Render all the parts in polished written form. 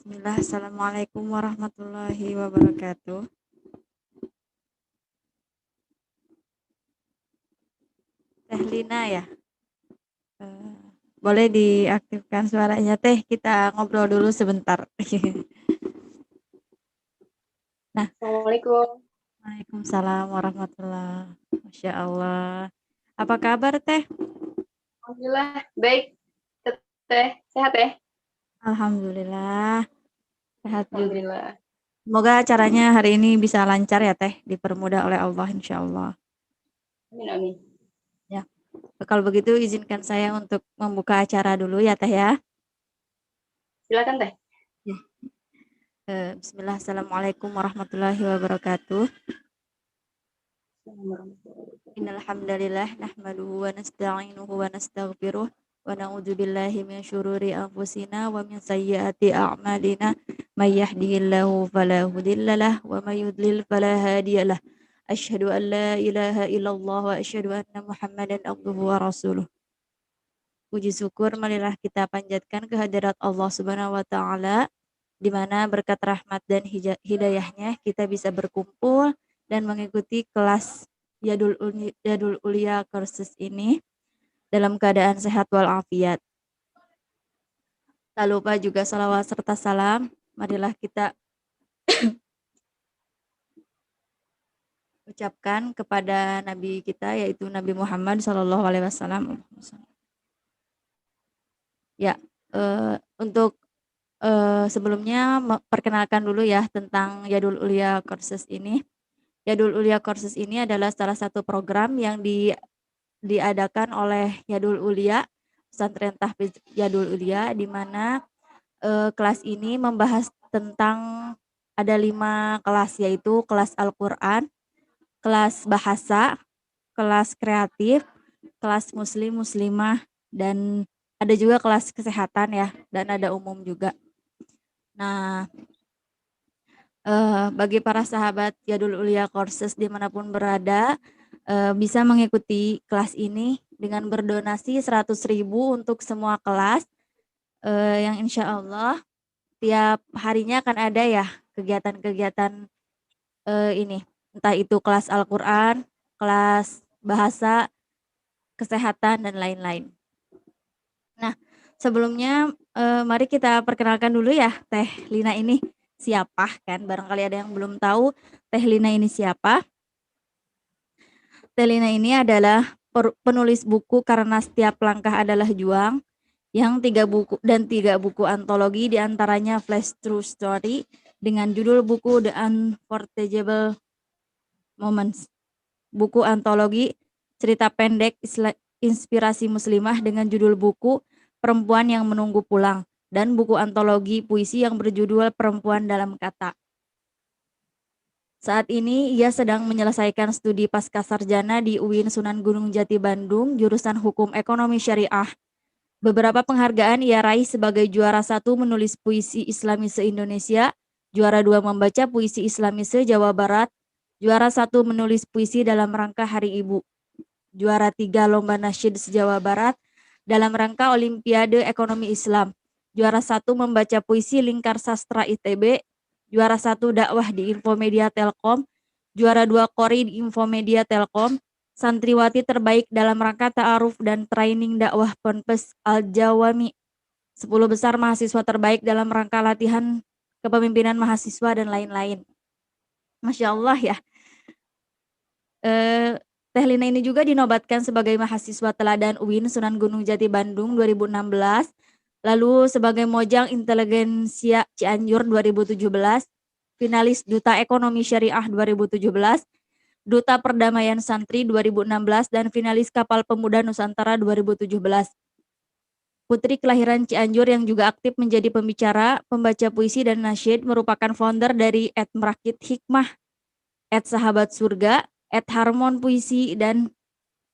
Bismillah, Assalamualaikum warahmatullahi wabarakatuh. Teh Lina ya, Eh, boleh diaktifkan suaranya Teh, kita ngobrol dulu sebentar. Nah, Assalamualaikum. Waalaikumsalam warahmatullahi. Masya Allah. Apa kabar Teh? Alhamdulillah, baik. Teh, sehat ya? Alhamdulillah, sehat juga. Alhamdulillah. Semoga acaranya hari ini bisa lancar ya Teh, dipermudah oleh Allah insya Allah. Amin, amin. Ya, kalau begitu izinkan saya untuk membuka acara dulu ya Teh ya. Silakan Teh. Ya. Bismillah, Assalamualaikum warahmatullahi wabarakatuh. Innal hamdalillah nahmaduhu wa nasta'inuhu wa nastaghfiruh wa na'udzu billahi min syururi anfusina wa min sayyiati a'malina may yahdihillahu fala mudhillalah wa may yudlil fala hadiyalah. Asyhadu an la ilaha illallah wa asyhadu anna Muhammadan abduhu wa rasuluh. Puji syukur marilah kita panjatkan kehadirat Allah Subhanahu wa taala di mana berkat rahmat dan hidayahnya kita bisa berkumpul dan mengikuti kelas Yadul Ulia Courses ini dalam keadaan sehat walafiat. Tak lupa juga salawat serta salam, marilah kita ucapkan kepada Nabi kita yaitu Nabi Muhammad SAW. Ya, untuk sebelumnya perkenalkan dulu ya tentang Yadul Ulia Courses ini. Yadul Ulia Courses ini adalah salah satu program yang diadakan oleh Yadul Ulia, Pesantren Tahfiz Yadul Ulia, di mana kelas ini membahas tentang ada 5 kelas, yaitu kelas Al-Quran, kelas bahasa, kelas kreatif, kelas muslim muslimah, dan ada juga kelas kesehatan ya, dan ada umum juga. Nah, bagi para sahabat Yadul Ulia Courses dimanapun berada, bisa mengikuti kelas ini dengan berdonasi 100.000 untuk semua kelas, yang insya Allah tiap harinya akan ada ya kegiatan-kegiatan ini, entah itu kelas Al-Quran, kelas bahasa, kesehatan, dan lain-lain. Nah, sebelumnya mari kita perkenalkan dulu ya Teh Lina ini siapa kan, barangkali ada yang belum tahu Teh Lina ini siapa. Teh Lina ini adalah penulis buku Karena Setiap Langkah Adalah Juang, yang 3 buku antologi diantaranya Flash True Story dengan judul buku The Unforgettable Moments, buku antologi cerita pendek inspirasi muslimah dengan judul buku Perempuan yang Menunggu Pulang, dan buku antologi puisi yang berjudul Perempuan Dalam Kata. Saat ini ia sedang menyelesaikan studi pascasarjana di UIN Sunan Gunung Jati Bandung, jurusan Hukum Ekonomi Syariah. Beberapa penghargaan ia raih sebagai juara 1 menulis puisi Islami se-Indonesia, juara 2 membaca puisi Islami se-Jawa Barat, juara 1 menulis puisi dalam rangka Hari Ibu, juara 3 Lomba Nasyid se-Jawa Barat dalam rangka Olimpiade Ekonomi Islam, juara 1 membaca puisi Lingkar Sastra ITB, juara 1 dakwah di Infomedia Telkom, juara 2 Kori di Infomedia Telkom, santriwati terbaik dalam rangka ta'aruf dan training dakwah Ponpes Al-Jawami, 10 besar mahasiswa terbaik dalam rangka latihan kepemimpinan mahasiswa, dan lain-lain. Masya Allah ya. Teh Lina ini juga dinobatkan sebagai mahasiswa teladan UIN Sunan Gunung Jati Bandung 2016, lalu sebagai Mojang Inteligensia Cianjur 2017, finalis Duta Ekonomi Syariah 2017, Duta Perdamaian Santri 2016, dan finalis Kapal Pemuda Nusantara 2017. Putri kelahiran Cianjur yang juga aktif menjadi pembicara, pembaca puisi dan nasyid, merupakan founder dari @merakit hikmah, @sahabat surga, @harmon puisi, dan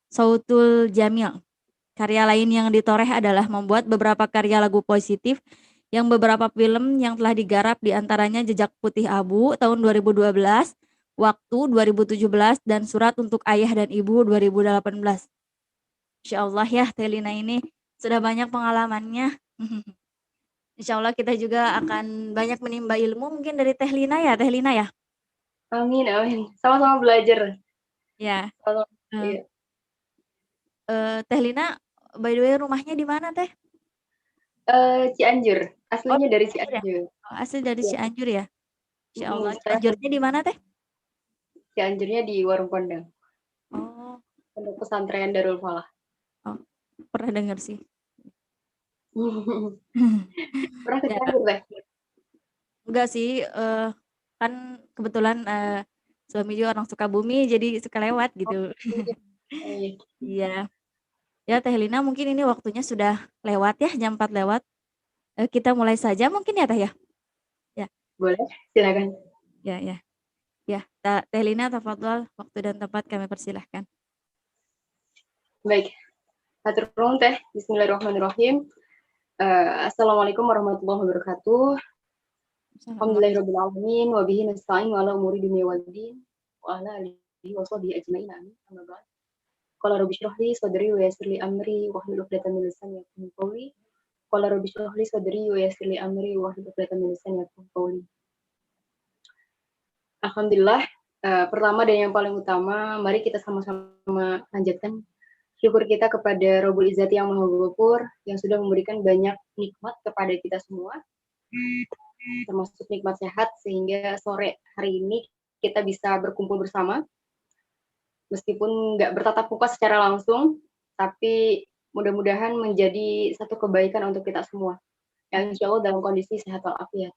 Sautul Jamil. Karya lain yang ditoreh adalah membuat beberapa karya lagu positif yang beberapa film yang telah digarap, diantaranya Jejak Putih Abu tahun 2012, Waktu 2017, dan Surat Untuk Ayah dan Ibu 2018. Insya Allah ya Teh Lina ini sudah banyak pengalamannya. Insya Allah kita juga akan banyak menimba ilmu mungkin dari Teh Lina ya, Teh Lina ya? Amin, amin. Sama-sama belajar. Ya. Sama, Eh, iya. Teh Lina, by the way rumahnya di mana Teh? Cianjur. Oh, Aslinya dari Cianjur ya? Cianjur. Oh, asli dari Iya. Cianjur ya? Insya Allah. Setelah Cianjurnya di mana Teh? Cianjurnya di Warung Kondang. Oh, Pondok pesantren Darul Falah. oh, pernah dengar sih. Pernah ke Ya, Cianjur, Teh? enggak sih. Kan kebetulan suami juga orang Sukabumi, jadi suka lewat Oh, gitu. iya. Oh, iya. Iya. Ya, Teh Lina mungkin ini waktunya sudah lewat ya, jam 4 lewat. Kita mulai saja mungkin ya Teh ya? Ya, Boleh, silakan. ya, ya. Ya, Teh Lina, tafadhol, waktu dan tempat kami persilahkan. Baik. Hatur nuhun, Teh. Bismillahirrahmanirrahim. Assalamualaikum warahmatullahi wabarakatuh. Alhamdulillahirabbil alamin wa bihi nasta'in ala umuri dunya waddin wa ala alihi wa sahbihi ajmain. Amin. Amma ba'd. Qala rabbi shrah li sadri wa yassir li amri wa hlul 'uqdatam min lisani yafqahu qawli. Qala rabbi shrah li sadri wa yassir li amri wa hlul 'uqdatam min lisani yafqahu qawli. Alhamdulillah, pertama dan yang paling utama, mari kita sama-sama panjatkan syukur kita kepada Rabbul Izzati yang Maha Ghafur yang sudah memberikan banyak nikmat kepada kita semua, termasuk nikmat sehat, sehingga sore hari ini kita bisa berkumpul bersama, meskipun nggak bertatap muka secara langsung, tapi mudah-mudahan menjadi satu kebaikan untuk kita semua, yang insya Allah dalam kondisi sehat walafiat.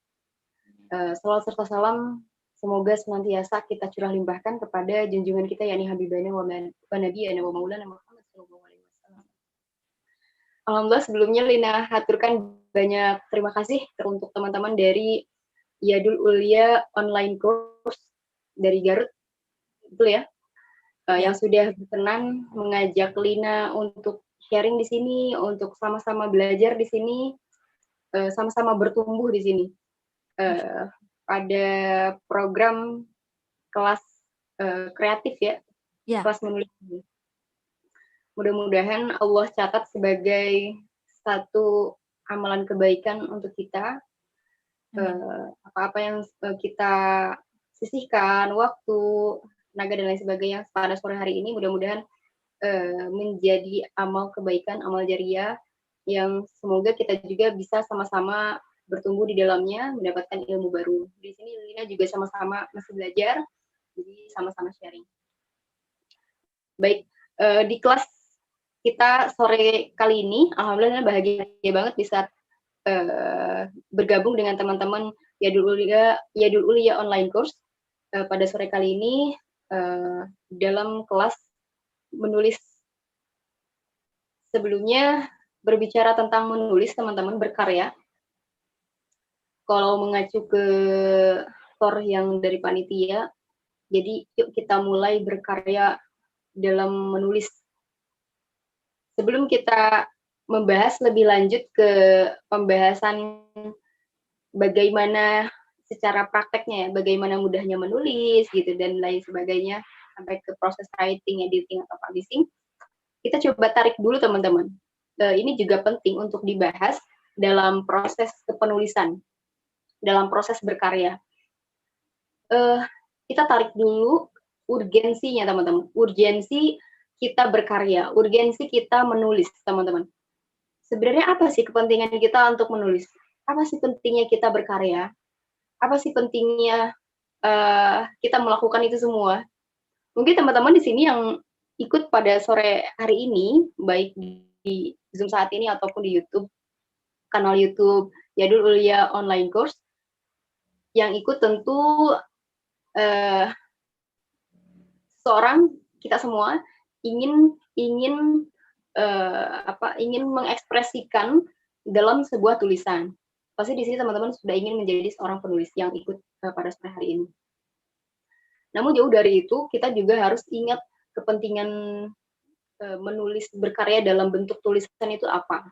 Salawat serta salam semoga senantiasa kita curah limpahkan kepada junjungan kita, yakni Habibana wa Nabiyana wa Maulana Muhammad sallallahu alaihi wasallam. Alhamdulillah, sebelumnya Lina haturkan banyak terima kasih untuk teman-teman dari Yadul Ulia Online Course dari Garut, betul ya? Yang sudah berkenan mengajak Lina untuk sharing di sini, untuk sama-sama belajar di sini, sama-sama bertumbuh di sini. Pada program kelas kreatif ya, kelas menulis ini. Mudah-mudahan Allah catat sebagai satu amalan kebaikan untuk kita. Apa-apa yang kita sisihkan, waktu, tenaga dan lain sebagainya pada sore hari ini, mudah-mudahan menjadi amal kebaikan, amal jariah yang semoga kita juga bisa sama-sama bertumbuh di dalamnya, mendapatkan ilmu baru. Di sini Lina juga sama-sama masih belajar, jadi sama-sama sharing. Baik, di kelas kita sore kali ini, alhamdulillah bahagia banget bisa bergabung dengan teman-teman Yadul Ulia Online Course pada sore kali ini dalam kelas menulis. Sebelumnya berbicara tentang menulis, teman-teman, berkarya. Kalau mengacu ke tor yang dari panitia, jadi yuk kita mulai berkarya dalam menulis. Sebelum kita membahas lebih lanjut ke pembahasan bagaimana secara prakteknya ya, bagaimana mudahnya menulis gitu dan lain sebagainya, sampai ke proses writing, editing, atau publishing, kita coba tarik dulu teman-teman. Ini juga penting untuk dibahas dalam proses kepenulisan, dalam proses berkarya. Kita tarik dulu urgensinya teman-teman, urgensi kita berkarya, urgensi kita menulis teman-teman. Sebenarnya apa sih kepentingan kita untuk menulis? Apa sih pentingnya kita berkarya? Apa sih pentingnya kita melakukan itu semua? Mungkin teman-teman di sini yang ikut pada sore hari ini, baik di Zoom saat ini ataupun di YouTube, kanal YouTube Yadul Ulia Online Course, yang ikut tentu seorang kita semua ingin mengekspresikan dalam sebuah tulisan. Pasti di sini teman-teman sudah ingin menjadi seorang penulis yang ikut pada sore hari ini. Namun jauh dari itu, kita juga harus ingat kepentingan menulis berkarya dalam bentuk tulisan itu apa.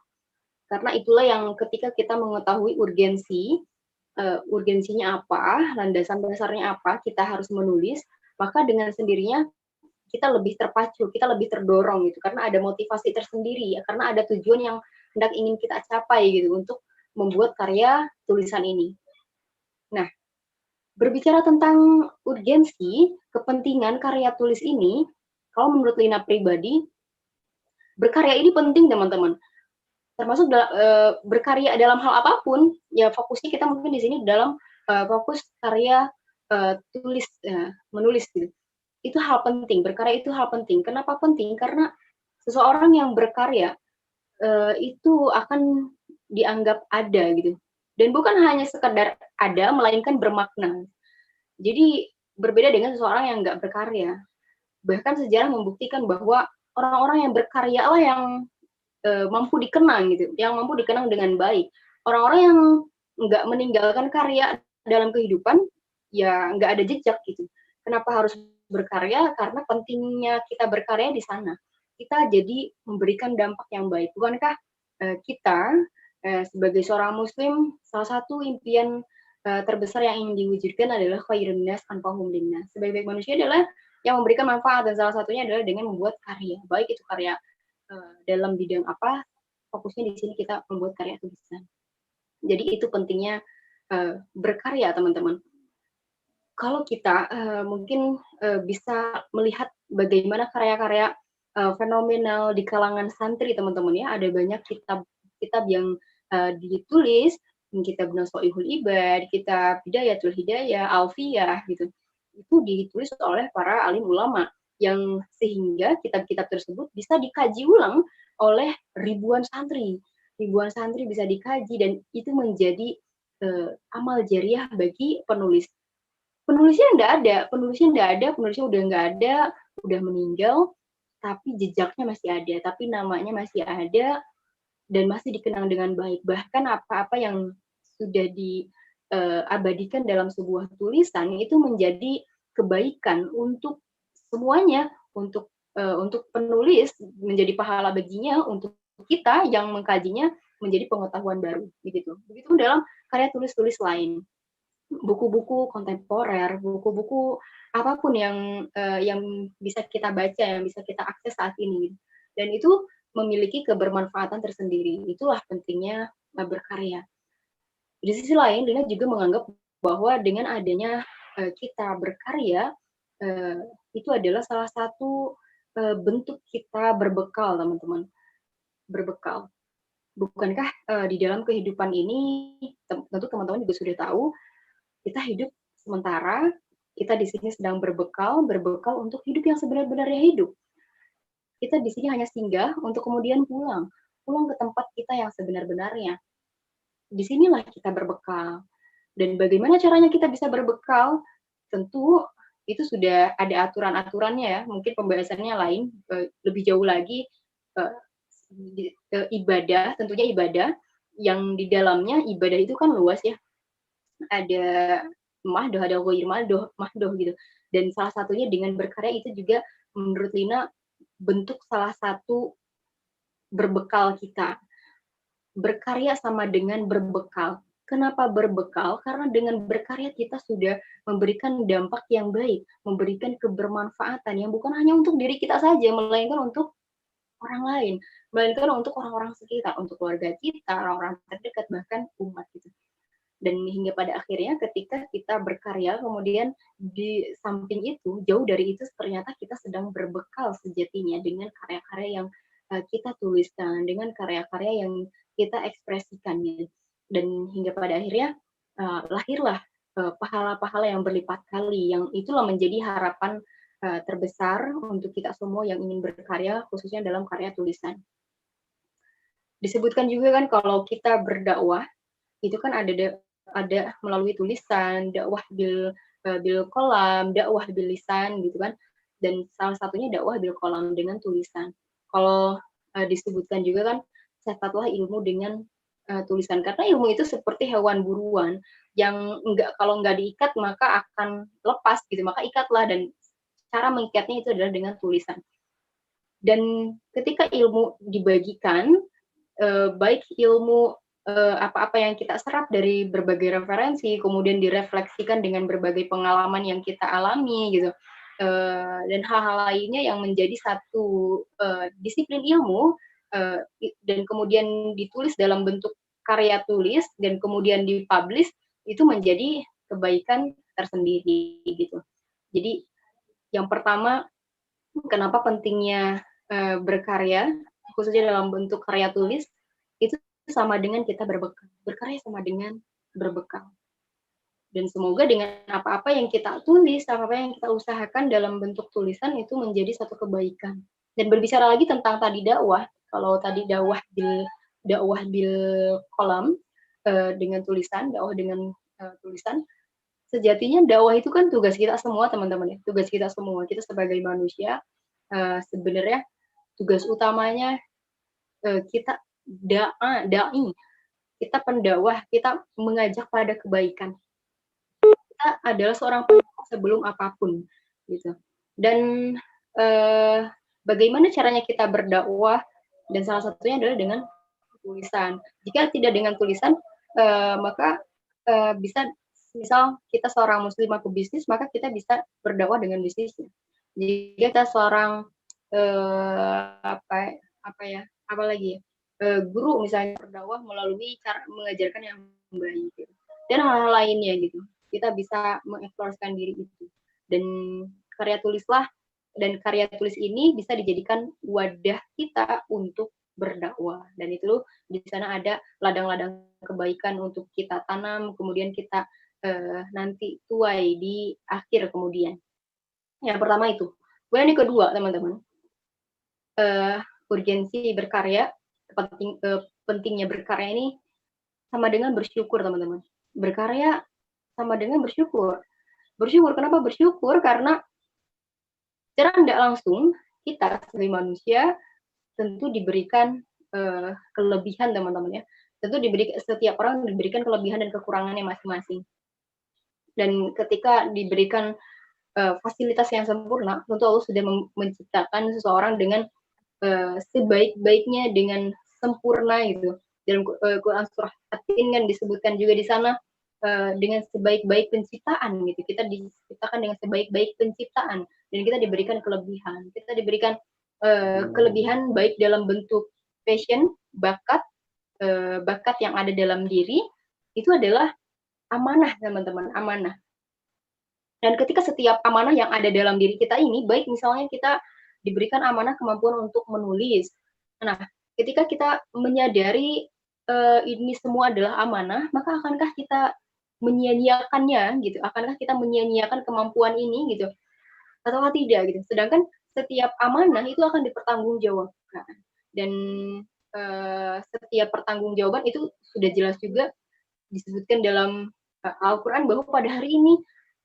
Karena itulah yang ketika kita mengetahui urgensinya apa, landasan dasarnya apa, kita harus menulis, maka dengan sendirinya kita lebih terpacu, kita lebih terdorong gitu, karena ada motivasi tersendiri ya, karena ada tujuan yang hendak ingin kita capai gitu untuk membuat karya tulisan ini. Nah, berbicara tentang urgensi, kepentingan karya tulis ini, kalau menurut Lina pribadi, berkarya ini penting teman-teman. Termasuk berkarya dalam hal apapun, ya fokusnya kita mungkin di sini dalam fokus karya tulis, menulis gitu. Itu hal penting, berkarya itu hal penting. Kenapa penting? Karena seseorang yang berkarya itu akan dianggap ada gitu. Dan bukan hanya sekedar ada, melainkan bermakna. Jadi berbeda dengan seseorang yang nggak berkarya. Bahkan sejarah membuktikan bahwa orang-orang yang berkarya lah yang mampu dikenang gitu, yang mampu dikenang dengan baik. Orang-orang yang nggak meninggalkan karya dalam kehidupan, ya nggak ada jejak gitu. Kenapa harus berkarya? Karena pentingnya kita berkarya di sana. Kita jadi memberikan dampak yang baik. Bukankah kita sebagai seorang muslim, salah satu impian terbesar yang ingin diwujudkan adalah khairun nas anfa'uhum linnas. Sebaik-baik manusia adalah yang memberikan manfaat, dan salah satunya adalah dengan membuat karya. Baik itu karya dalam bidang apa, fokusnya di sini kita membuat karya tulisan. Jadi itu pentingnya berkarya, teman-teman. Kalau kita mungkin bisa melihat bagaimana karya-karya fenomenal di kalangan santri, teman-teman ya. Ada banyak kitab yang ditulis, kitab Nasoihul Ibad, kitab Hidayatul Hidayah, Alfiyah gitu. Itu ditulis oleh para alim ulama, yang sehingga kitab-kitab tersebut bisa dikaji ulang oleh ribuan santri. Ribuan santri bisa dikaji, dan itu menjadi amal jariah bagi penulis. Penulisnya udah nggak ada, udah meninggal, tapi jejaknya masih ada, tapi namanya masih ada, dan masih dikenang dengan baik. Bahkan apa-apa yang sudah diabadikan dalam sebuah tulisan itu menjadi kebaikan untuk semuanya, untuk penulis menjadi pahala baginya, untuk kita yang mengkajinya menjadi pengetahuan baru, begitu. Begitu dalam karya tulis-tulis lain, buku-buku kontemporer, buku-buku apapun yang bisa kita baca, yang bisa kita akses saat ini. Dan itu memiliki kebermanfaatan tersendiri. Itulah pentingnya berkarya. Di sisi lain, Lina juga menganggap bahwa dengan adanya kita berkarya, itu adalah salah satu bentuk kita berbekal, teman-teman. Berbekal. Bukankah di dalam kehidupan ini, tentu teman-teman juga sudah tahu, kita hidup sementara, kita di sini sedang berbekal untuk hidup yang sebenar-benarnya hidup. Kita di sini hanya singgah untuk kemudian pulang ke tempat kita yang sebenar-benarnya. Disinilah kita berbekal. Dan bagaimana caranya kita bisa berbekal? Tentu itu sudah ada aturan-aturannya ya. Mungkin pembahasannya lain, lebih jauh lagi, ibadah, tentunya ibadah, yang di dalamnya ibadah itu kan luas ya. Ada mahdoh, ada ghair mahdoh gitu. Dan salah satunya dengan berkarya itu juga menurut Lina bentuk salah satu berbekal kita. Berkarya sama dengan berbekal. Kenapa berbekal? Karena dengan berkarya kita sudah memberikan dampak yang baik, memberikan kebermanfaatan yang bukan hanya untuk diri kita saja, melainkan untuk orang lain, melainkan untuk orang-orang sekitar, untuk keluarga kita, orang-orang terdekat, bahkan umat gitu. Dan hingga pada akhirnya ketika kita berkarya, kemudian di samping itu, jauh dari itu, ternyata kita sedang berbekal sejatinya dengan karya-karya yang kita tuliskan, dengan karya-karya yang kita ekspresikan. Dan hingga pada akhirnya lahirlah pahala-pahala yang berlipat kali, yang itulah menjadi harapan terbesar untuk kita semua yang ingin berkarya, khususnya dalam karya tulisan. Disebutkan juga kan kalau kita berdakwah, itu kan ada melalui tulisan, dakwah bil qalam, dakwah bil lisan gitu kan. Dan salah satunya dakwah bil qalam, dengan tulisan. Kalau disebutkan juga kan, catatlah ilmu dengan tulisan, karena ilmu itu seperti hewan buruan yang kalau nggak diikat maka akan lepas gitu, maka ikatlah, dan cara mengikatnya itu adalah dengan tulisan. Dan ketika ilmu dibagikan, baik ilmu apa-apa yang kita serap dari berbagai referensi, kemudian direfleksikan dengan berbagai pengalaman yang kita alami gitu, dan hal-hal lainnya yang menjadi satu disiplin ilmu, dan kemudian ditulis dalam bentuk karya tulis dan kemudian dipublish itu menjadi kebaikan tersendiri gitu. Jadi yang pertama, kenapa pentingnya berkarya, khususnya dalam bentuk karya tulis, itu sama dengan kita berbekal. Berkarya sama dengan berbekal. Dan semoga dengan apa-apa yang kita tulis, apa-apa yang kita usahakan dalam bentuk tulisan itu menjadi satu kebaikan. Dan berbicara lagi tentang tadi dakwah, kalau tadi dakwah bil kolam dengan tulisan, dakwah dengan tulisan, sejatinya dakwah itu kan tugas kita semua teman-teman ya, tugas kita semua, kita sebagai manusia sebenarnya tugas utamanya kita dai, kita pendakwah, kita mengajak pada kebaikan. Kita adalah seorang pendakwah sebelum apapun gitu. Dan bagaimana caranya kita berdakwah, dan salah satunya adalah dengan tulisan. Jika tidak dengan tulisan, maka bisa, misal kita seorang muslim atau bisnis, maka kita bisa berdakwah dengan bisnisnya. Jika kita seorang guru misalnya, berdakwah melalui cara mengajarkan yang baik gitu. Dan hal-hal lainnya gitu. Kita bisa mengeksplorasikan diri itu. Dan karya tulis ini bisa dijadikan wadah kita untuk berdakwah, dan itu di sana ada ladang-ladang kebaikan untuk kita tanam, kemudian kita nanti tuai di akhir kemudian. Yang pertama itu. Kemudian yang kedua teman-teman, urgensi berkarya, pentingnya berkarya ini sama dengan bersyukur teman-teman. Berkarya sama dengan bersyukur. Bersyukur, kenapa bersyukur? Karena secara tidak langsung kita sebagai manusia tentu diberikan kelebihan teman-teman ya. Tentu setiap orang diberikan kelebihan dan kekurangannya masing-masing. Dan ketika diberikan fasilitas yang sempurna, tentu Allah sudah menciptakan seseorang dengan sebaik-baiknya, dengan sempurna gitu. Dalam Quran surah At-Tin kan disebutkan juga di sana dengan sebaik-baik penciptaan gitu. Kita diciptakan dengan sebaik-baik penciptaan dan kita diberikan kelebihan. Kita diberikan kelebihan baik dalam bentuk passion, bakat yang ada dalam diri, itu adalah amanah teman-teman, amanah. Dan ketika setiap amanah yang ada dalam diri kita ini, baik misalnya kita diberikan amanah kemampuan untuk menulis. Nah, ketika kita menyadari ini semua adalah amanah, maka akankah kita menyia-nyiakannya gitu? Akankah kita menyia-nyiakan kemampuan ini gitu? Atau tidak gitu? Sedangkan setiap amanah itu akan dipertanggungjawabkan. Dan setiap pertanggungjawaban itu sudah jelas juga disebutkan dalam Al-Quran bahwa pada hari ini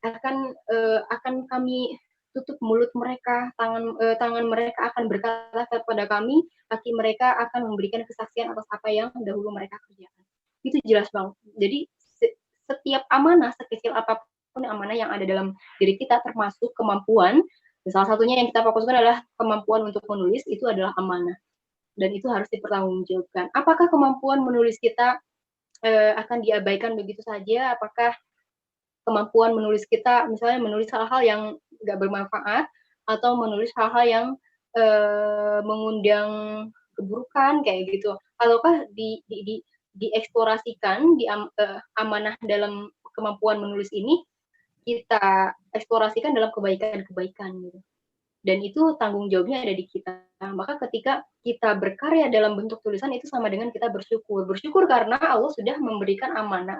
akan kami tutup mulut mereka, tangan mereka akan berkata kepada kami, kaki mereka akan memberikan kesaksian atas apa yang dahulu mereka kerjakan. Itu jelas banget. Jadi setiap amanah, sekecil apapun amanah yang ada dalam diri kita, termasuk kemampuan, salah satunya yang kita fokuskan adalah kemampuan untuk menulis, itu adalah amanah. Dan itu harus dipertanggungjawabkan. Apakah kemampuan menulis kita akan diabaikan begitu saja? Apakah kemampuan menulis kita, misalnya menulis hal-hal yang nggak bermanfaat, atau menulis hal-hal yang mengundang keburukan kayak gitu, ataukah dieksplorasikan, amanah dalam kemampuan menulis ini kita eksplorasikan dalam kebaikan-kebaikan gitu. Dan itu tanggung jawabnya ada di kita. Maka ketika kita berkarya dalam bentuk tulisan, itu sama dengan kita bersyukur. Bersyukur karena Allah sudah memberikan amanah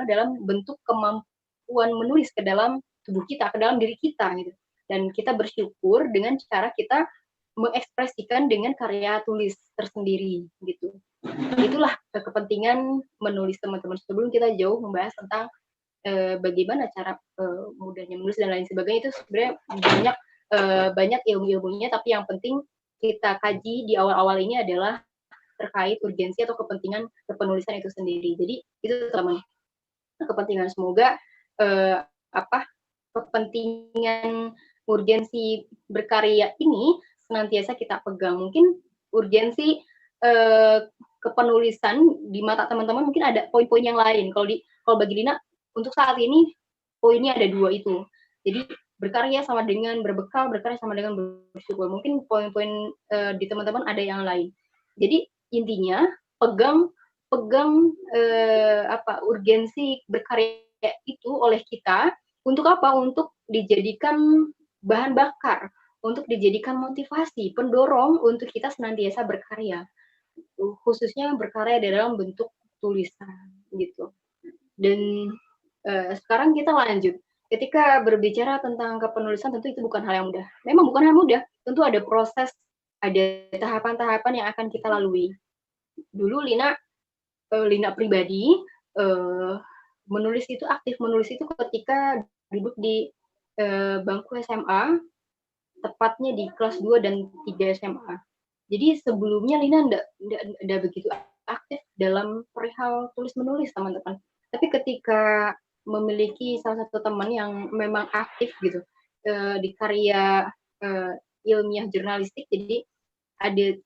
dalam bentuk kemampuan menulis ke dalam tubuh kita, ke dalam diri kita gitu. Dan kita bersyukur dengan cara kita mengekspresikan dengan karya tulis tersendiri gitu. Itulah kepentingan menulis teman-teman. Sebelum kita jauh membahas tentang bagaimana cara mudahnya menulis dan lain sebagainya, itu sebenarnya banyak ilmu-ilmunya, tapi yang penting kita kaji di awal-awal ini adalah terkait urgensi atau kepentingan kepenulisan itu sendiri. Jadi itu teman kepentingan, semoga kepentingan urgensi berkarya ini senantiasa kita pegang. Mungkin urgensi kepenulisan di mata teman-teman mungkin ada poin-poin yang lain. Kalau bagi Dina untuk saat ini poinnya ada 2 itu. Jadi berkarya sama dengan berbekal, berkarya sama dengan bersyukur. Mungkin poin-poin di teman-teman ada yang lain. Jadi intinya pegang urgensi berkarya itu oleh kita untuk apa? Untuk dijadikan bahan bakar, untuk dijadikan motivasi, pendorong untuk kita senantiasa berkarya, khususnya berkarya dalam bentuk tulisan gitu. Dan sekarang kita lanjut. Ketika berbicara tentang kepenulisan, tentu itu bukan hal yang mudah. Memang bukan hal yang mudah, tentu ada proses, ada tahapan-tahapan yang akan kita lalui. Dulu Lina pribadi menulis itu, aktif menulis itu ketika duduk di bangku SMA, tepatnya di kelas 2 dan 3 SMA. Jadi sebelumnya Lina enggak begitu aktif dalam perihal tulis menulis, teman-teman. Tapi ketika memiliki salah satu teman yang memang aktif gitu di karya ilmiah jurnalistik, jadi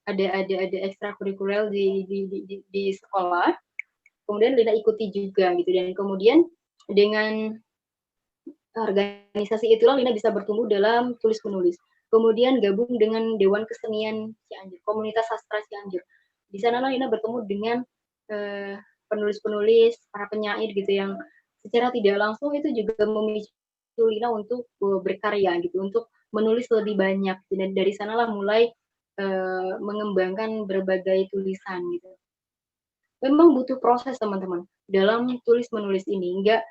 ada ekstrakurikuler di sekolah, kemudian Lina ikuti juga gitu, dan kemudian dengan organisasi itulah Lina bisa bertumbuh dalam tulis menulis. Kemudian gabung dengan Dewan Kesenian Cianjur, Komunitas Sastra Cianjur. Di sana Lina bertemu dengan penulis-penulis, para penyair gitu, yang secara tidak langsung itu juga memicu Lina untuk berkarya gitu, untuk menulis lebih banyak. Dan dari sanalah mulai mengembangkan berbagai tulisan gitu. Memang butuh proses, teman-teman, dalam tulis menulis ini. Enggak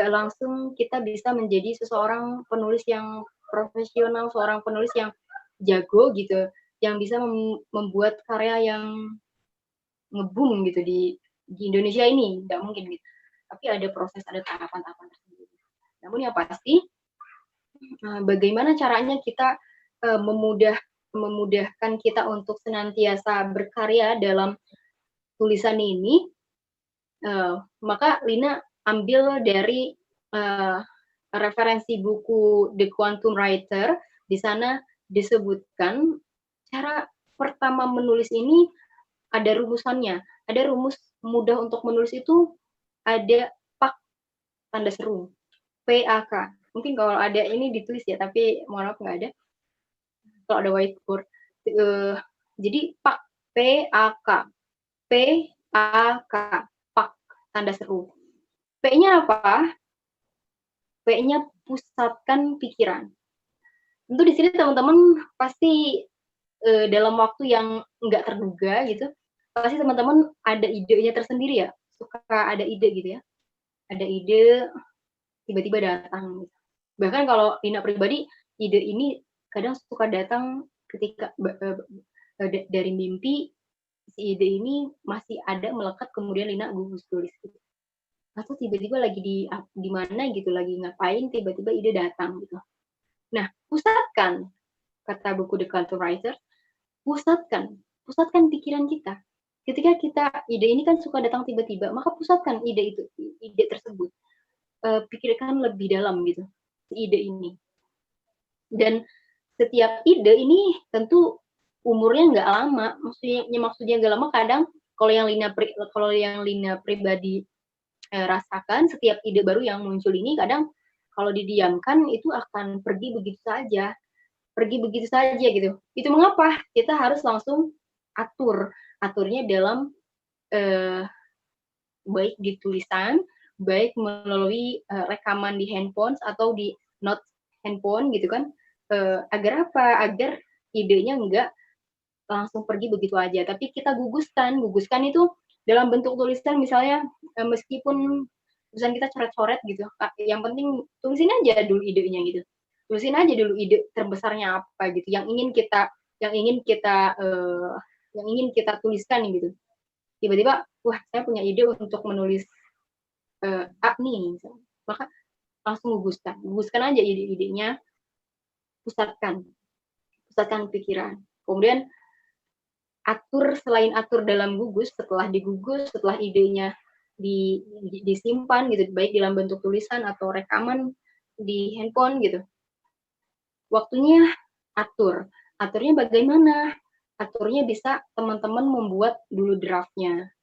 langsung kita bisa menjadi seseorang penulis yang profesional, seorang penulis yang jago gitu, yang bisa membuat karya yang ngebum gitu di Indonesia ini, enggak mungkin gitu. Tapi ada proses, ada tahapan-tahapan tersendiri. Namun yang pasti, bagaimana caranya kita memudahkan kita untuk senantiasa berkarya dalam tulisan ini, maka Lina ambil dari referensi buku The Quantum Writer. Di sana disebutkan cara pertama menulis ini ada rumusannya, ada rumus mudah untuk menulis itu, ada PAK, tanda seru, PAK. Mungkin kalau ada ini ditulis ya, tapi mohon maaf nggak ada. Kalau ada whiteboard, jadi PAK, PAK, PAK, PAK, tanda seru. P-nya apa? P-nya pusatkan pikiran. Tentu di sini teman-teman pasti dalam waktu yang nggak terduga gitu, pasti teman-teman ada idenya tersendiri ya, suka ada ide gitu ya, ada ide tiba-tiba datang. Bahkan kalau Lina pribadi, ide ini kadang suka datang ketika dari mimpi, si ide ini masih ada melekat, kemudian Lina gugus tulis gitu. Atau tiba-tiba lagi di mana gitu, lagi ngapain, tiba-tiba ide datang gitu. Nah, pusatkan, kata buku The Quantum Writer, pusatkan pikiran kita. Ketika ide ini kan suka datang tiba-tiba, maka pusatkan ide tersebut. Pikirkan lebih dalam gitu, ide ini. Dan setiap ide ini tentu umurnya nggak lama, maksudnya nggak lama. Kadang kalau yang Lina pribadi rasakan, setiap ide baru yang muncul ini kadang kalau didiamkan itu akan pergi begitu saja gitu. Itu mengapa kita harus langsung aturnya dalam baik di tulisan, baik melalui rekaman di handphone atau di notes handphone gitu kan, agar apa? Agar idenya enggak langsung pergi begitu aja, tapi kita guguskan itu dalam bentuk tulisan. Misalnya meskipun tulisan kita coret-coret gitu, yang penting tulisin aja dulu idenya gitu, tulisin aja dulu ide terbesarnya apa gitu, yang ingin kita tuliskan gitu. Tiba-tiba, wah, saya punya ide untuk menulis A nih, maka langsung guguskan aja ide-idenya, pusatkan pikiran. Kemudian selain atur dalam gugus, setelah idenya disimpan gitu, baik dalam bentuk tulisan atau rekaman di handphone gitu, waktunya aturnya bagaimana? Aturnya bisa teman-teman membuat dulu draftnya.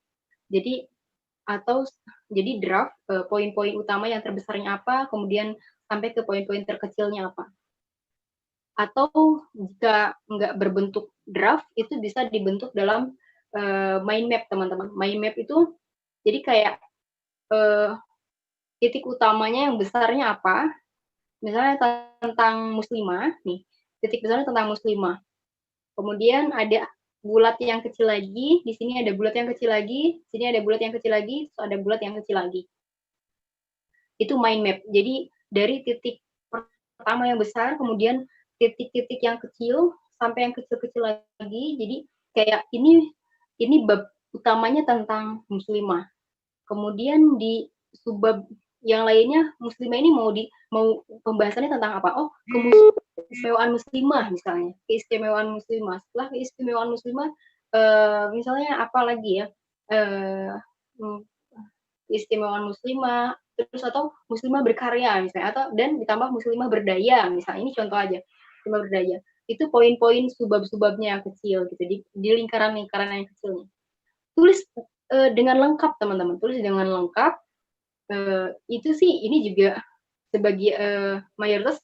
Jadi draft poin-poin utama yang terbesarnya apa, kemudian sampai ke poin-poin terkecilnya apa. Atau jika nggak berbentuk draft, itu bisa dibentuk dalam mind map teman-teman. Mind map itu jadi kayak titik utamanya yang besarnya apa, misalnya tentang muslimah nih, titik besarnya tentang muslimah. Kemudian ada bulat yang kecil lagi, di sini ada bulat yang kecil lagi, sini ada bulat yang kecil lagi, terus ada bulat yang kecil lagi. Itu mind map. Jadi dari titik pertama yang besar, kemudian titik-titik yang kecil sampai yang kecil-kecil lagi. Jadi kayak ini bab utamanya tentang muslimah. Kemudian di subbab yang lainnya muslimah ini mau pembahasannya tentang apa? Oh, keistimewaan muslimah misalnya. Keistimewaan muslimah. Setelah keistimewaan muslimah misalnya apa lagi ya? Keistimewaan muslimah, terus atau muslimah berkarya misalnya, atau dan ditambah muslimah berdaya misalnya. Ini contoh aja. Muslimah berdaya. Itu poin-poin subab-subabnya yang kecil gitu di lingkaran-lingkaran yang kecilnya. Tulis dengan lengkap teman-teman, tulis dengan lengkap. Itu sih ini juga sebagai mayoritas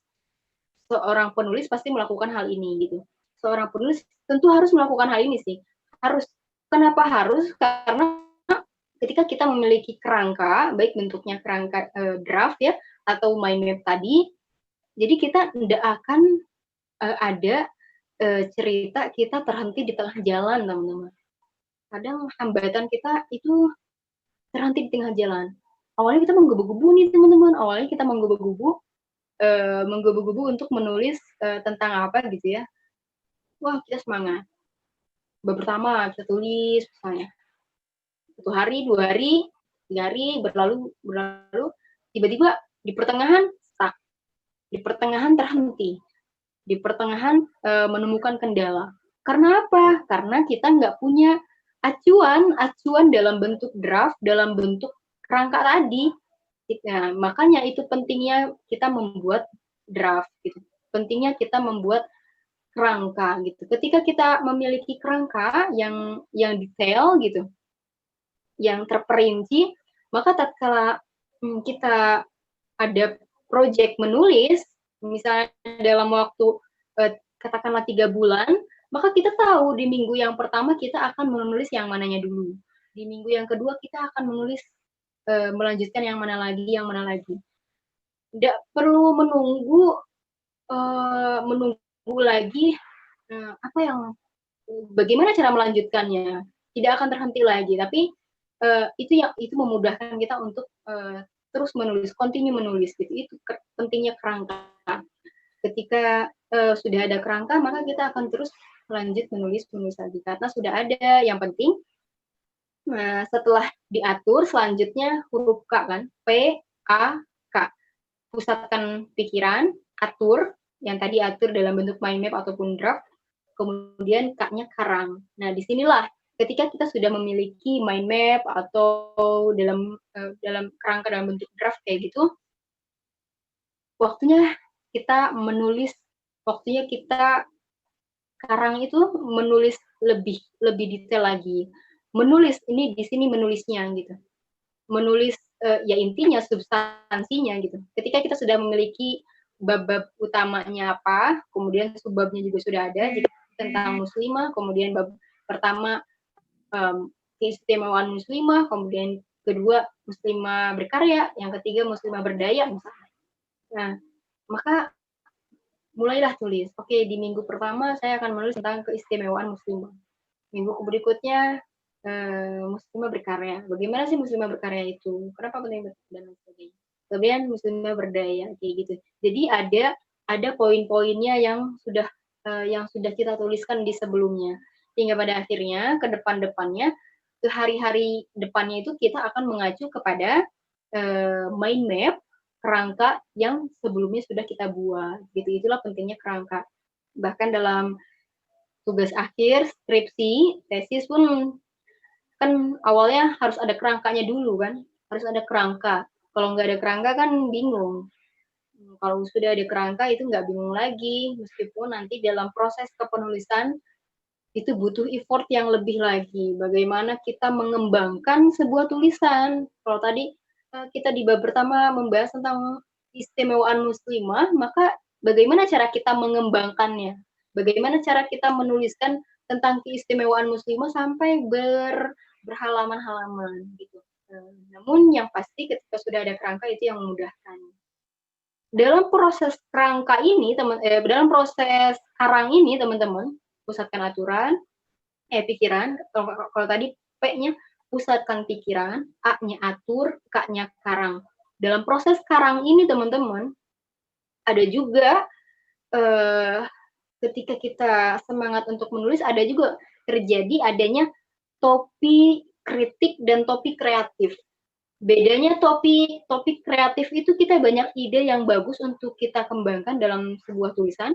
seorang penulis pasti melakukan hal ini gitu. Seorang penulis tentu harus melakukan hal ini sih. Harus. Kenapa harus? Karena ketika kita memiliki kerangka, baik bentuknya kerangka draft ya atau mind map tadi, jadi kita tidak akan ada cerita kita terhenti di tengah jalan, teman-teman. Kadang hambatan kita itu terhenti di tengah jalan. Awalnya kita menggebu-gebu nih teman-teman, awalnya kita menggebu-gebu untuk menulis tentang apa gitu ya. Wah, kita semangat. Pertama kita tulis misalnya 1 hari, 2 hari, 3 hari berlalu, tiba-tiba di pertengahan stuck, di pertengahan terhenti, di pertengahan menemukan kendala. Karena apa? Karena kita nggak punya acuan dalam bentuk draft, dalam bentuk kerangka tadi. Nah, makanya itu pentingnya kita membuat draft gitu. Pentingnya kita membuat kerangka gitu. Ketika kita memiliki kerangka yang detail gitu, yang terperinci, maka tatkala kita ada project menulis, misalnya dalam waktu katakanlah 3 bulan, maka kita tahu di minggu yang pertama kita akan menulis yang mananya dulu. Di minggu yang kedua kita akan menulis melanjutkan yang mana lagi. Tidak perlu menunggu lagi apa yang bagaimana cara melanjutkannya. Tidak akan terhenti lagi, tapi itu memudahkan kita untuk terus menulis, continue menulis gitu. Itu pentingnya kerangka. Ketika sudah ada kerangka, maka kita akan terus lanjut menulis lagi karena sudah ada. Yang penting setelah diatur, selanjutnya huruf K kan, P A K. Pusatkan pikiran, atur, yang tadi atur dalam bentuk mind map ataupun draft, kemudian K-nya karang. Nah, disinilah ketika kita sudah memiliki mind map atau dalam kerangka dalam bentuk draft kayak gitu, waktunya kita menulis, waktunya kita karang itu menulis lebih detail lagi. Menulis ini di sini menulisnya gitu. Menulis ya intinya substansinya gitu. Ketika kita sudah memiliki bab-bab utamanya apa, kemudian subbabnya juga sudah ada, jadi tentang muslimah, kemudian bab pertama keistimewaan muslimah, kemudian kedua muslimah berkarya, yang ketiga muslimah berdaya misalnya. Nah, maka mulailah tulis. Oke, di minggu pertama saya akan menulis tentang keistimewaan muslimah. Minggu berikutnya muslimah berkarya. Bagaimana sih muslimah berkarya itu? Kenapa penting dan sebagainya. Kemudian muslimah berdaya kayak gitu. Jadi ada poin-poinnya yang sudah kita tuliskan di sebelumnya. Hingga pada akhirnya ke depan-depannya, ke hari-hari depannya itu kita akan mengacu kepada mind map kerangka yang sebelumnya sudah kita buat. Gitu. Itulah pentingnya kerangka. Bahkan dalam tugas akhir, skripsi, tesis pun kan awalnya harus ada kerangkanya dulu kan, harus ada kerangka. Kalau nggak ada kerangka kan bingung. Kalau sudah ada kerangka itu nggak bingung lagi, meskipun nanti dalam proses kepenulisan itu butuh effort yang lebih lagi. Bagaimana kita mengembangkan sebuah tulisan. Kalau tadi kita di bab pertama membahas tentang istimewaan muslimah, maka bagaimana cara kita mengembangkannya? Bagaimana cara kita menuliskan tentang keistimewaan muslimah sampai berhalaman-halaman gitu. Namun yang pasti ketika sudah ada kerangka itu yang memudahkan. Dalam proses kerangka ini, dalam proses karang ini teman-teman, pusatkan aturan, pikiran. Kalau tadi P-nya pusatkan pikiran, A-nya atur, K-nya karang. Dalam proses karang ini teman-teman, ada juga ketika kita semangat untuk menulis, ada juga terjadi adanya topi kritik dan topi kreatif. Bedanya topik kreatif itu kita banyak ide yang bagus untuk kita kembangkan dalam sebuah tulisan,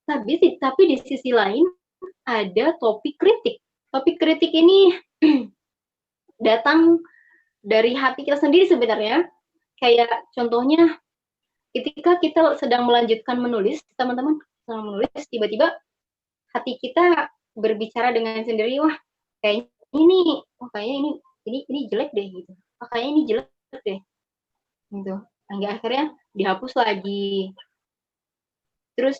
tapi di sisi lain ada topik kritik. Topik kritik ini datang dari hati kita sendiri sebenarnya. Kayak contohnya ketika kita sedang melanjutkan menulis, teman-teman sedang menulis, tiba-tiba hati kita berbicara dengan sendiri, wah kayaknya ini jelek deh gitu. Kayaknya ini jelek deh gitu. Hingga akhirnya dihapus lagi, terus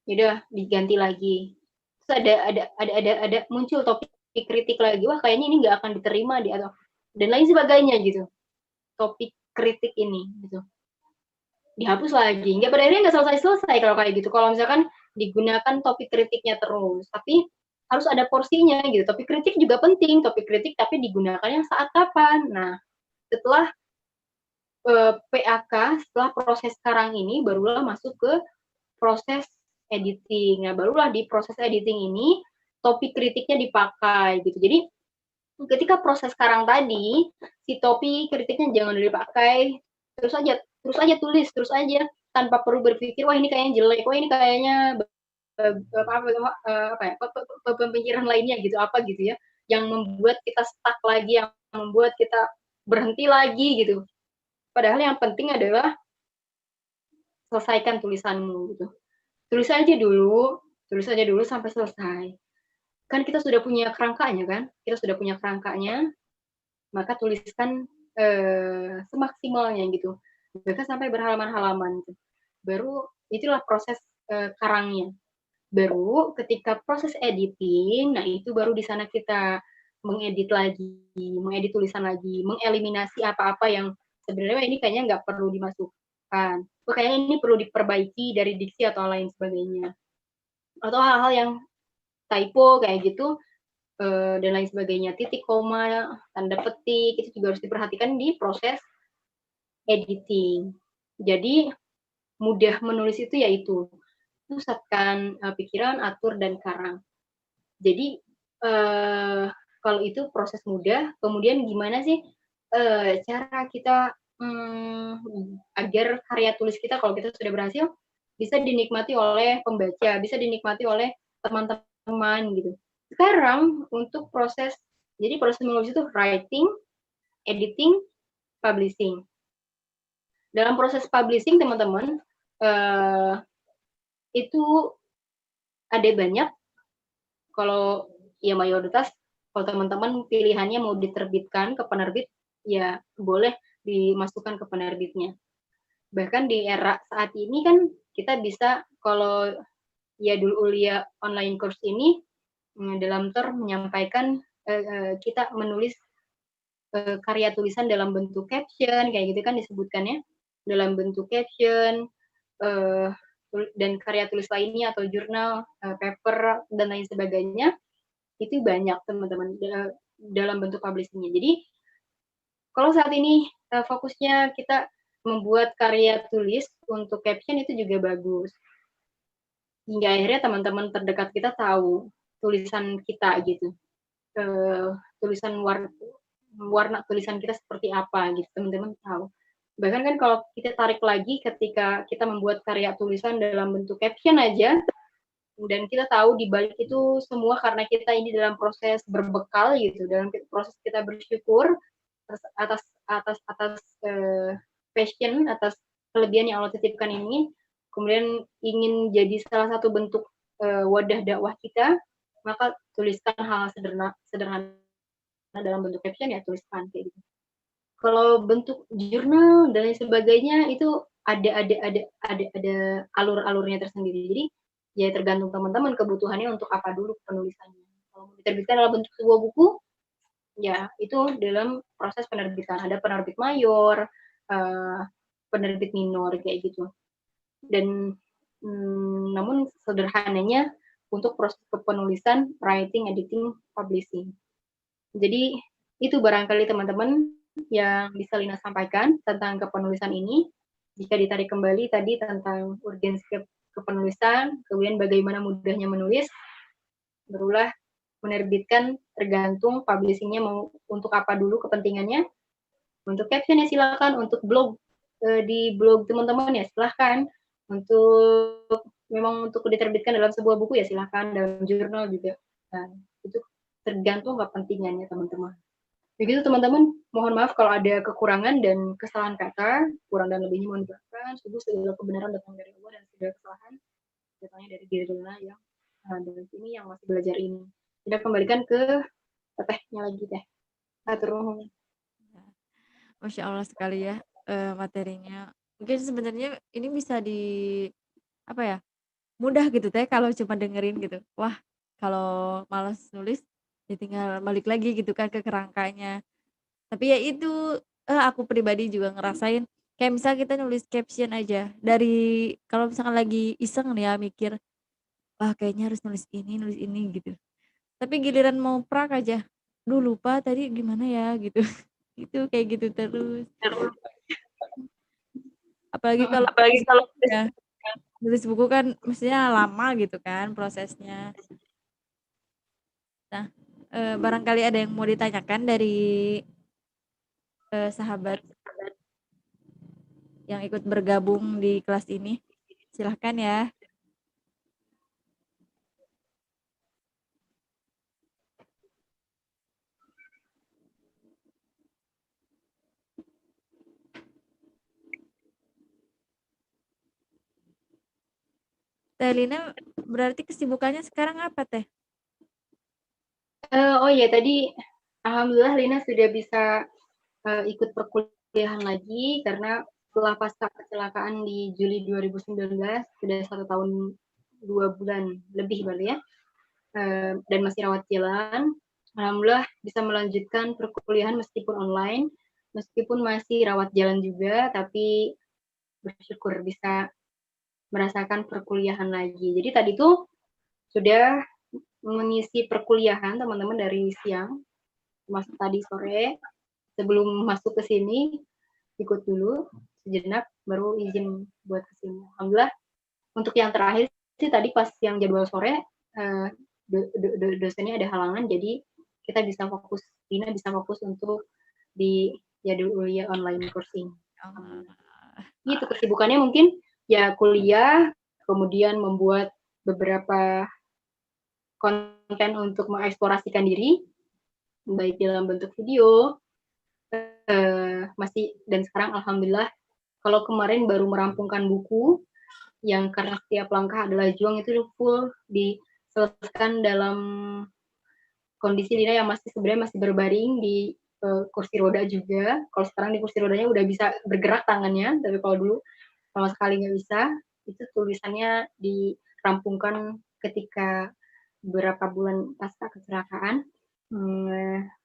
yaudah diganti lagi, terus ada muncul topik kritik lagi, wah kayaknya ini nggak akan diterima di atau dan lain sebagainya gitu. Topik kritik ini gitu dihapus lagi, nggak, pada akhirnya nggak selesai kalau kayak gitu. Kalau misalkan digunakan topik kritiknya terus, tapi harus ada porsinya gitu. Topik kritik juga penting, topik kritik tapi digunakannya saat kapan. Nah, setelah PAK, setelah proses karang ini barulah masuk ke proses editing. Nah, barulah di proses editing ini topik kritiknya dipakai gitu. Jadi ketika proses karang tadi, si topik kritiknya jangan dipakai, terus aja tulis, terus aja tanpa perlu berpikir, wah ini kayaknya jelek, wah ini kayaknya pemikiran lainnya gitu, apa gitu ya, yang membuat kita stuck lagi, yang membuat kita berhenti lagi gitu. Padahal yang penting adalah selesaikan tulisanmu gitu. Tulis aja dulu sampai selesai. Kan kita sudah punya kerangkanya kan? Kita sudah punya kerangkanya, maka tuliskan semaksimalnya gitu. Bahkan sampai berhalaman-halaman gitu. Baru itulah proses karangnya. Baru ketika proses editing, nah itu baru di sana kita mengedit tulisan lagi, mengeliminasi apa-apa yang sebenarnya ini kayaknya nggak perlu dimasukkan. Kayaknya ini perlu diperbaiki dari diksi atau lain sebagainya. Atau hal-hal yang typo kayak gitu, dan lain sebagainya. Titik, koma, tanda petik, itu juga harus diperhatikan di proses editing. Jadi, mudah menulis itu yaitu pusatkan pikiran, atur, dan karang. Jadi, kalau itu proses mudah, kemudian gimana sih cara kita agar karya tulis kita, kalau kita sudah berhasil, bisa dinikmati oleh pembaca, bisa dinikmati oleh teman-teman gitu. Sekarang untuk proses menulis itu writing, editing, publishing. Dalam proses publishing teman-teman, itu ada banyak. Kalau ya mayoritas, kalau teman-teman pilihannya mau diterbitkan ke penerbit, ya boleh dimasukkan ke penerbitnya. Bahkan di era saat ini kan kita bisa, kalau ya dulu Ulia online course ini dalam menyampaikan kita menulis karya tulisan dalam bentuk caption, kayak gitu kan disebutkannya, dalam bentuk caption, dan karya tulis lainnya atau jurnal, paper, dan lain sebagainya, itu banyak teman-teman dalam bentuk publishingnya. Jadi kalau saat ini fokusnya kita membuat karya tulis untuk caption, itu juga bagus. Hingga akhirnya teman-teman terdekat kita tahu tulisan kita gitu. Tulisan warna tulisan kita seperti apa gitu, teman-teman tahu. Bahkan kan kalau kita tarik lagi ketika kita membuat karya tulisan dalam bentuk caption aja, dan kita tahu di balik itu semua karena kita ini dalam proses berbekal gitu, dalam proses kita bersyukur atas passion, atas kelebihan yang Allah titipkan ini, kemudian ingin jadi salah satu bentuk wadah dakwah kita, maka tuliskan hal sederhana dalam bentuk caption, ya tuliskan kayak gitu. Kalau bentuk jurnal dan lain sebagainya itu ada alur-alurnya tersendiri. Jadi ya tergantung teman-teman kebutuhannya untuk apa dulu penulisannya. Kalau mau diterbitkan dalam bentuk sebuah buku, ya itu dalam proses penerbitan. Ada penerbit mayor, penerbit minor kayak gitu. Dan namun sederhananya untuk proses kepenulisan, writing, editing, publishing. Jadi itu barangkali teman-teman yang bisa Lina sampaikan tentang kepenulisan ini. Jika ditarik kembali tadi tentang urgensi kepenulisan, kemudian bagaimana mudahnya menulis, barulah menerbitkan tergantung publishingnya mau untuk apa dulu kepentingannya. Untuk caption ya silakan, untuk blog di blog teman-teman ya silahkan, untuk memang untuk diterbitkan dalam sebuah buku ya silakan, dalam jurnal juga. Nah, itu tergantung kepentingannya teman-teman. Begitu teman-teman, mohon maaf kalau ada kekurangan dan kesalahan kata, kurang dan lebihnya mohon dimaafkan. Sungguh segala kebenaran datang dari Allah dan segala kesalahan datangnya dari diri Lina yang dari sini yang masih belajar ini. Kita kembalikan ke tehnya lagi teh. Atur nuhun. Masya Allah sekali ya materinya. Mungkin sebenarnya ini bisa apa ya, mudah gitu teh kalau cuma dengerin gitu. Wah, kalau malas nulis ya tinggal balik lagi gitu kan ke kerangkanya. Tapi ya itu aku pribadi juga ngerasain kayak misal kita nulis caption aja dari kalau misalkan lagi iseng nih ya mikir, wah kayaknya harus nulis ini gitu. Tapi giliran mau prak aja, duh lupa tadi gimana ya gitu. Itu kayak gitu terus. Apalagi kalau Apalagi nulis kalau buku ya, nulis buku kan mestinya lama gitu kan prosesnya. Nah, barangkali ada yang mau ditanyakan dari sahabat yang ikut bergabung di kelas ini. Silahkan ya. Teh Lina berarti kesibukannya sekarang apa teh? oh iya tadi alhamdulillah Lina sudah bisa ikut perkuliahan lagi karena setelah pasca kecelakaan di Juli 2019 sudah 1 tahun 2 bulan lebih berarti ya, dan masih rawat jalan. Alhamdulillah bisa melanjutkan perkuliahan meskipun online, meskipun masih rawat jalan juga, tapi bersyukur bisa merasakan perkuliahan lagi. Jadi tadi tuh sudah mengisi perkuliahan teman-teman dari siang, masuk tadi sore, sebelum masuk ke sini ikut dulu sejenak baru izin buat ke sini. Alhamdulillah untuk yang terakhir sih tadi pas yang jadwal sore dosennya ada halangan jadi kita bisa fokus, Dina bisa fokus untuk di jadwal ya online coursing. Itu kesibukannya mungkin ya kuliah, kemudian membuat beberapa konten untuk mengeksplorasikan diri, baik dalam bentuk video, masih dan sekarang alhamdulillah kalau kemarin baru merampungkan buku yang karena setiap langkah adalah juang itu full diselesaikan dalam kondisi Lina yang masih sebenarnya masih berbaring di kursi roda juga. Kalau sekarang di kursi rodanya udah bisa bergerak tangannya, tapi kalau dulu sama sekali nggak bisa. Itu tulisannya dirampungkan ketika beberapa bulan pasca kecelakaan.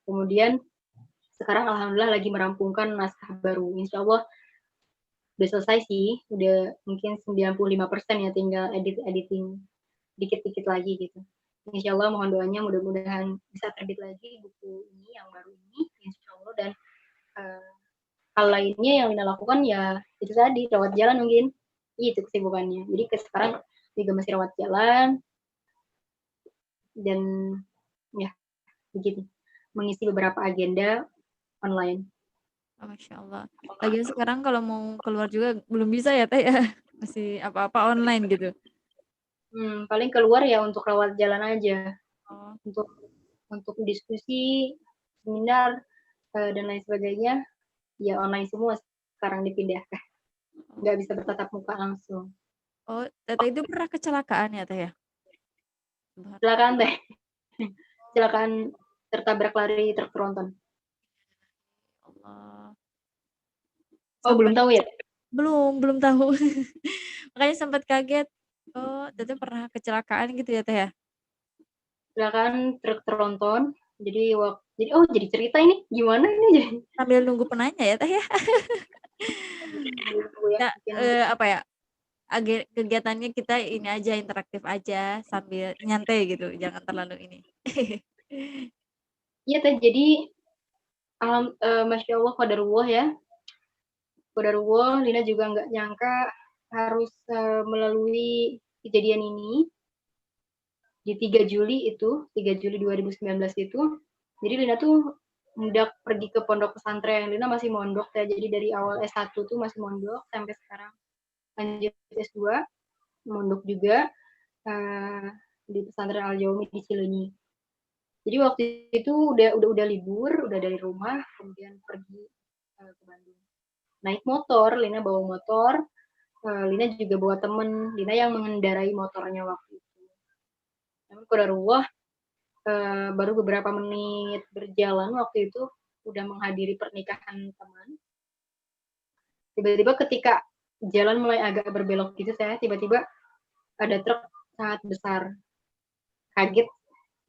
Kemudian sekarang alhamdulillah lagi merampungkan naskah baru. Insya Allah udah selesai sih, udah mungkin 95% ya, tinggal editing dikit-dikit lagi gitu. Insya Allah mohon doanya mudah-mudahan bisa terbit lagi buku ini yang baru ini, insya Allah. Dan hal lainnya yang Lina lakukan ya itu tadi, rawat jalan mungkin, itu kesibukannya. Jadi sekarang juga masih rawat jalan dan ya begitu, mengisi beberapa agenda online. Masya Allah. Lagian sekarang kalau mau keluar juga belum bisa ya teh ya. Masih apa-apa online gitu. Paling keluar ya untuk rawat jalan aja, Oh. untuk diskusi, seminar, dan lain sebagainya, ya online semua sekarang dipindahkan. Nggak bisa bertatap muka langsung. Oh, Teteh itu pernah kecelakaan ya teh ya? Kecelakaan teh. Kecelakaan tertabrak lari truk tronton. Allah. Oh, belum tahu ya? Belum tahu. Makanya sempat kaget. Oh, Teteh pernah kecelakaan gitu ya teh ya? kecelakaan truk tronton. Jadi jadi cerita ini gimana ini jadi Sambil nunggu penanya ya Teh ya. ya Nah, mungkin apa ya, kegiatannya kita ini aja, interaktif aja sambil nyantai gitu, jangan terlalu ini. iya Teh, jadi Masya Allah qadarullah ya. Qadarullah, Lina juga nggak nyangka harus melalui kejadian ini di 3 Juli itu, 3 Juli 2019 itu. Jadi Lina tuh hendak pergi ke pondok pesantren. Lina masih mondok ya, jadi dari awal S1 tuh masih mondok sampai sekarang lanjut S2, mondok juga di pesantren Al-Jaumi di Cileunyi. Jadi waktu itu udah libur, udah dari rumah, kemudian pergi ke Bandung. Naik motor, Lina bawa motor, Lina juga bawa temen, Lina yang mengendarai motornya waktu itu. Namun qadarullah, baru beberapa menit berjalan waktu itu udah menghadiri pernikahan teman. Tiba-tiba ketika jalan mulai agak berbelok gitu, saya tiba-tiba ada truk sangat besar. Kaget,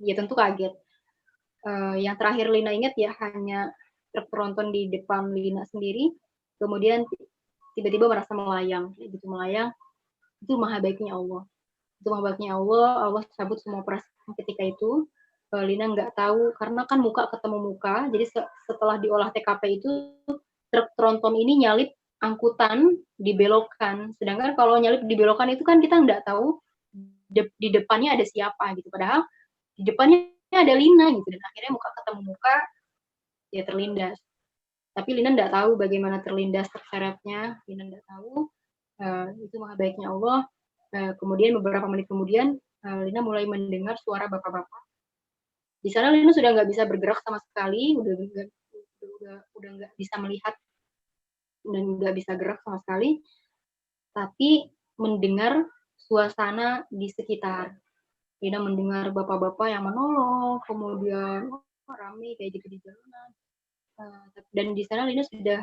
ya tentu kaget. Yang terakhir Lina ingat ya hanya truk tronton di depan Lina sendiri, kemudian tiba-tiba merasa melayang, gitu melayang. Itu maha baiknya Allah. Itu maha baiknya Allah. Allah cabut semua perasaan ketika itu. Lina nggak tahu karena kan muka ketemu muka. Jadi setelah diolah TKP itu truk tronton ini nyalip angkutan dibelokan. Sedangkan kalau nyalip dibelokan itu kan kita nggak tahu di depannya ada siapa gitu. Padahal di depannya ada Lina gitu, dan akhirnya muka ketemu muka ya terlindas. Tapi Lina nggak tahu bagaimana terlindas terseretnya. Lina nggak tahu. Itu maha baiknya Allah. Kemudian beberapa menit kemudian Lina mulai mendengar suara bapak-bapak. Di sana Lina sudah nggak bisa bergerak sama sekali, udah nggak bisa melihat dan nggak bisa gerak sama sekali. Tapi mendengar suasana di sekitar. Lina mendengar bapak-bapak yang menolong, kemudian rame kayak gitu di jalanan. Dan di sana Lina sudah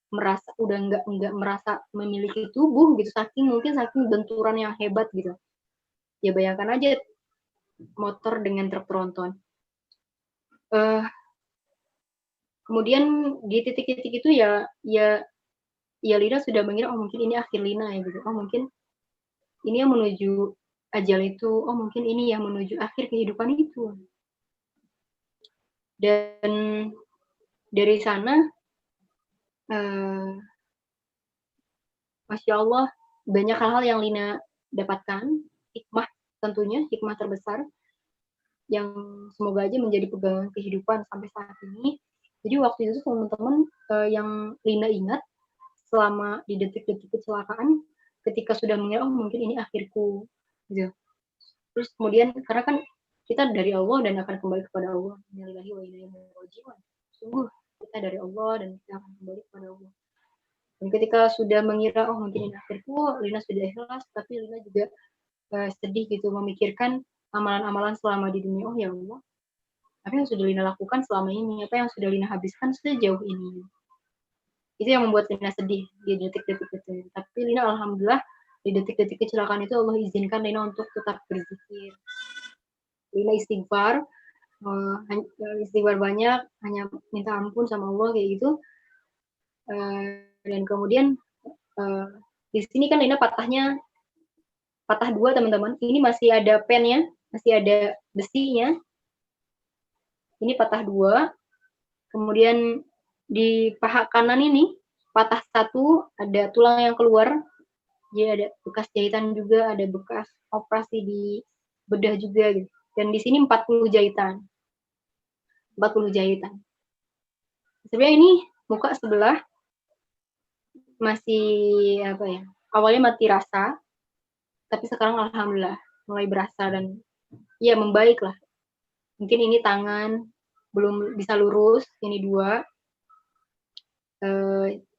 merasa udah nggak merasa memiliki tubuh gitu, mungkin saking benturan yang hebat gitu. Ya bayangkan aja motor dengan truk tronton. Kemudian di titik-titik itu ya Lina sudah mengira oh mungkin ini akhir Lina ya gitu. Oh mungkin ini yang menuju ajal itu. Oh mungkin ini yang menuju akhir kehidupan itu. Dan dari sana Masya Allah banyak hal-hal yang Lina dapatkan, hikmah tentunya, hikmah terbesar yang semoga aja menjadi pegangan kehidupan sampai saat ini. Jadi waktu itu teman-teman yang Lina ingat selama di detik-detik kecelakaan, ketika sudah mengira oh mungkin ini akhirku, gitu. Terus kemudian karena kan kita dari Allah dan akan kembali kepada Allah. Innalillahi wa inna ilaihi raji'un. Sungguh kita dari Allah dan kita akan kembali kepada Allah. Dan ketika sudah mengira oh mungkin ini akhirku, Lina sudah ikhlas, tapi Lina juga sedih gitu memikirkan amalan-amalan selama di dunia. Oh ya Allah, apa yang sudah Lina lakukan selama ini, apa yang sudah Lina habiskan sejauh ini. Itu yang membuat Lina sedih di detik-detik itu. Tapi Lina alhamdulillah di detik-detik kecelakaan itu Allah izinkan Lina untuk tetap berzikir. Lina istighfar, istighfar banyak, hanya minta ampun sama Allah kayak gitu. Dan kemudian di sini kan Lina patah dua teman-teman. Ini masih ada pennya, masih ada besinya. Ini patah dua. Kemudian di paha kanan ini patah satu, ada tulang yang keluar. Jadi ada bekas jahitan juga, ada bekas operasi di bedah juga gitu. Dan di sini 40 jahitan. 40 jahitan. Sebenarnya ini muka sebelah masih apa ya? Awalnya mati rasa, tapi sekarang alhamdulillah mulai berasa dan ya membaik lah. Mungkin ini tangan belum bisa lurus, ini dua.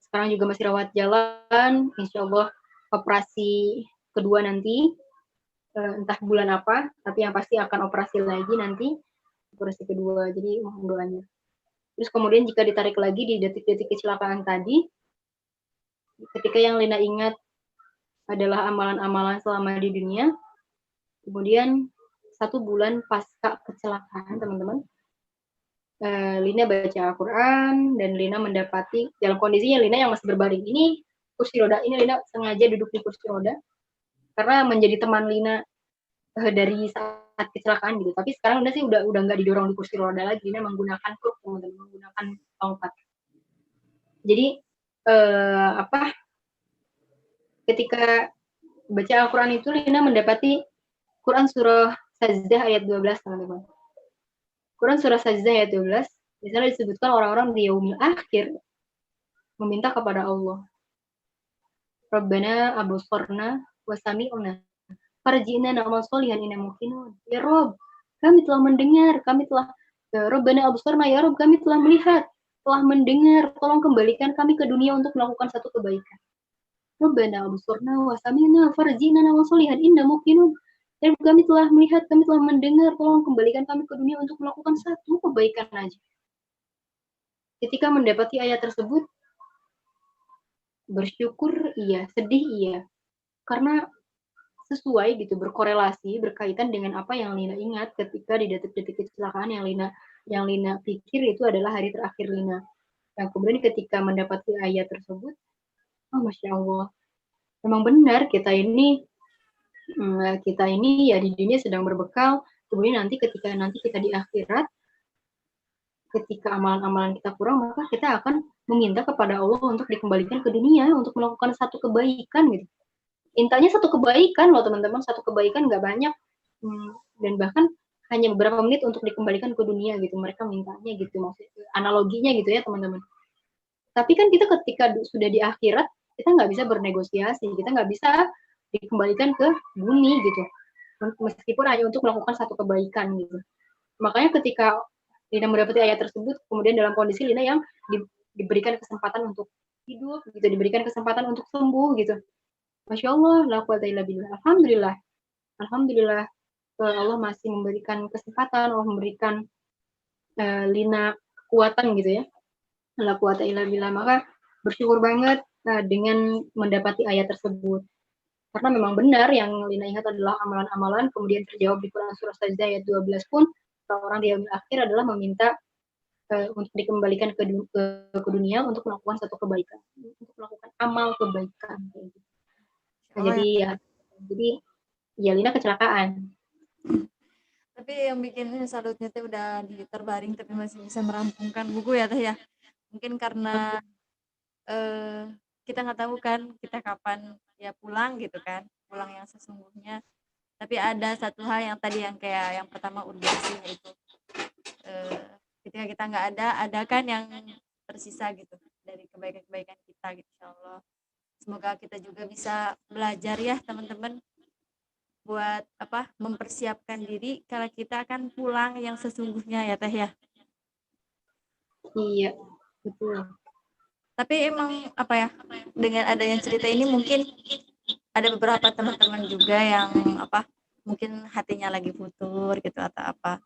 Sekarang juga masih rawat jalan, insya Allah operasi kedua nanti, entah bulan apa, tapi yang pasti akan operasi lagi nanti, operasi kedua, jadi mohon doanya. Terus kemudian jika ditarik lagi di detik-detik kecelakaan tadi, ketika yang Lina ingat adalah amalan-amalan selama di dunia, kemudian 1 bulan pasca kecelakaan, teman-teman. Lina baca Al-Quran dan Lina mendapati dalam kondisinya Lina yang masih berbaring ini kursi roda ini Lina sengaja duduk di kursi roda karena menjadi teman Lina dari saat kecelakaan gitu. Tapi sekarang Lina sih udah nggak didorong di kursi roda lagi, Lina menggunakan kruk, teman-teman, menggunakan tongkat. Jadi ketika baca Al-Quran itu Lina mendapati Quran surah Sajdah ayat 12, teman-teman. Quran surah Sajdah ayat 12, di sana disebutkan orang-orang di yaumil akhir meminta kepada Allah. Rabbana abusarna wa sami'na farji'na na'mal sholihan inna muqinun. Ya Rob, kami telah mendengar, Rabbana abusarna, ya Rob, kami telah melihat, telah mendengar, tolong kembalikan kami ke dunia untuk melakukan satu kebaikan. Rabbana abusarna wa sami'na farji'na na'mal sholihan inna muqinun. Dan kami telah melihat, kami telah mendengar, tolong kembalikan kami ke dunia untuk melakukan satu kebaikan aja. Ketika mendapati ayat tersebut, bersyukur iya, sedih iya. Karena sesuai gitu, berkorelasi, berkaitan dengan apa yang Lina ingat ketika di detik-detik kecelakaan yang Lina pikir itu adalah hari terakhir Lina. Nah, kemudian ketika mendapati ayat tersebut, oh Masya Allah, memang benar kita ini ya di dunia sedang berbekal, kemudian nanti ketika kita di akhirat, ketika amalan-amalan kita kurang, maka kita akan meminta kepada Allah untuk dikembalikan ke dunia, untuk melakukan satu kebaikan gitu. Intanya satu kebaikan loh teman-teman, satu kebaikan nggak banyak, dan bahkan hanya beberapa menit untuk dikembalikan ke dunia gitu, mereka mintanya gitu, maksudnya analoginya gitu ya teman-teman. Tapi kan kita ketika sudah di akhirat, kita nggak bisa bernegosiasi, kita nggak bisa dikembalikan ke bumi gitu, meskipun hanya untuk melakukan satu kebaikan gitu. Makanya ketika Lina mendapati ayat tersebut, kemudian dalam kondisi Lina yang diberikan kesempatan untuk hidup gitu, diberikan kesempatan untuk sembuh gitu. Masya Allah, la quwata illa billah. Alhamdulillah, Allah masih memberikan kesempatan, Allah memberikan Lina kekuatan gitu ya. La quwata illa billah. Maka bersyukur banget dengan mendapati ayat tersebut. Karena memang benar yang Lina ingat adalah amalan-amalan, kemudian terjawab di Quran surah Sajdah ayat 12 pun, orang di yaumil akhir adalah meminta untuk dikembalikan ke dunia untuk melakukan satu kebaikan, untuk melakukan amal kebaikan. Jadi ya Lina kecelakaan. Tapi yang bikin salutnya tuh udah terbaring tapi masih bisa merampungkan buku ya Teh ya. Mungkin karena kita nggak tahu kan kita kapan ya pulang gitu kan, pulang yang sesungguhnya. Tapi ada satu hal yang tadi yang kayak yang pertama urgensi yaitu ketika kita nggak ada kan yang tersisa gitu dari kebaikan-kebaikan kita gitu, insya Allah. Semoga kita juga bisa belajar ya teman-teman buat mempersiapkan diri kalau kita akan pulang yang sesungguhnya ya Teh ya. Iya, betul. Tapi emang dengan adanya cerita ini mungkin ada beberapa teman-teman juga yang mungkin hatinya lagi futur gitu atau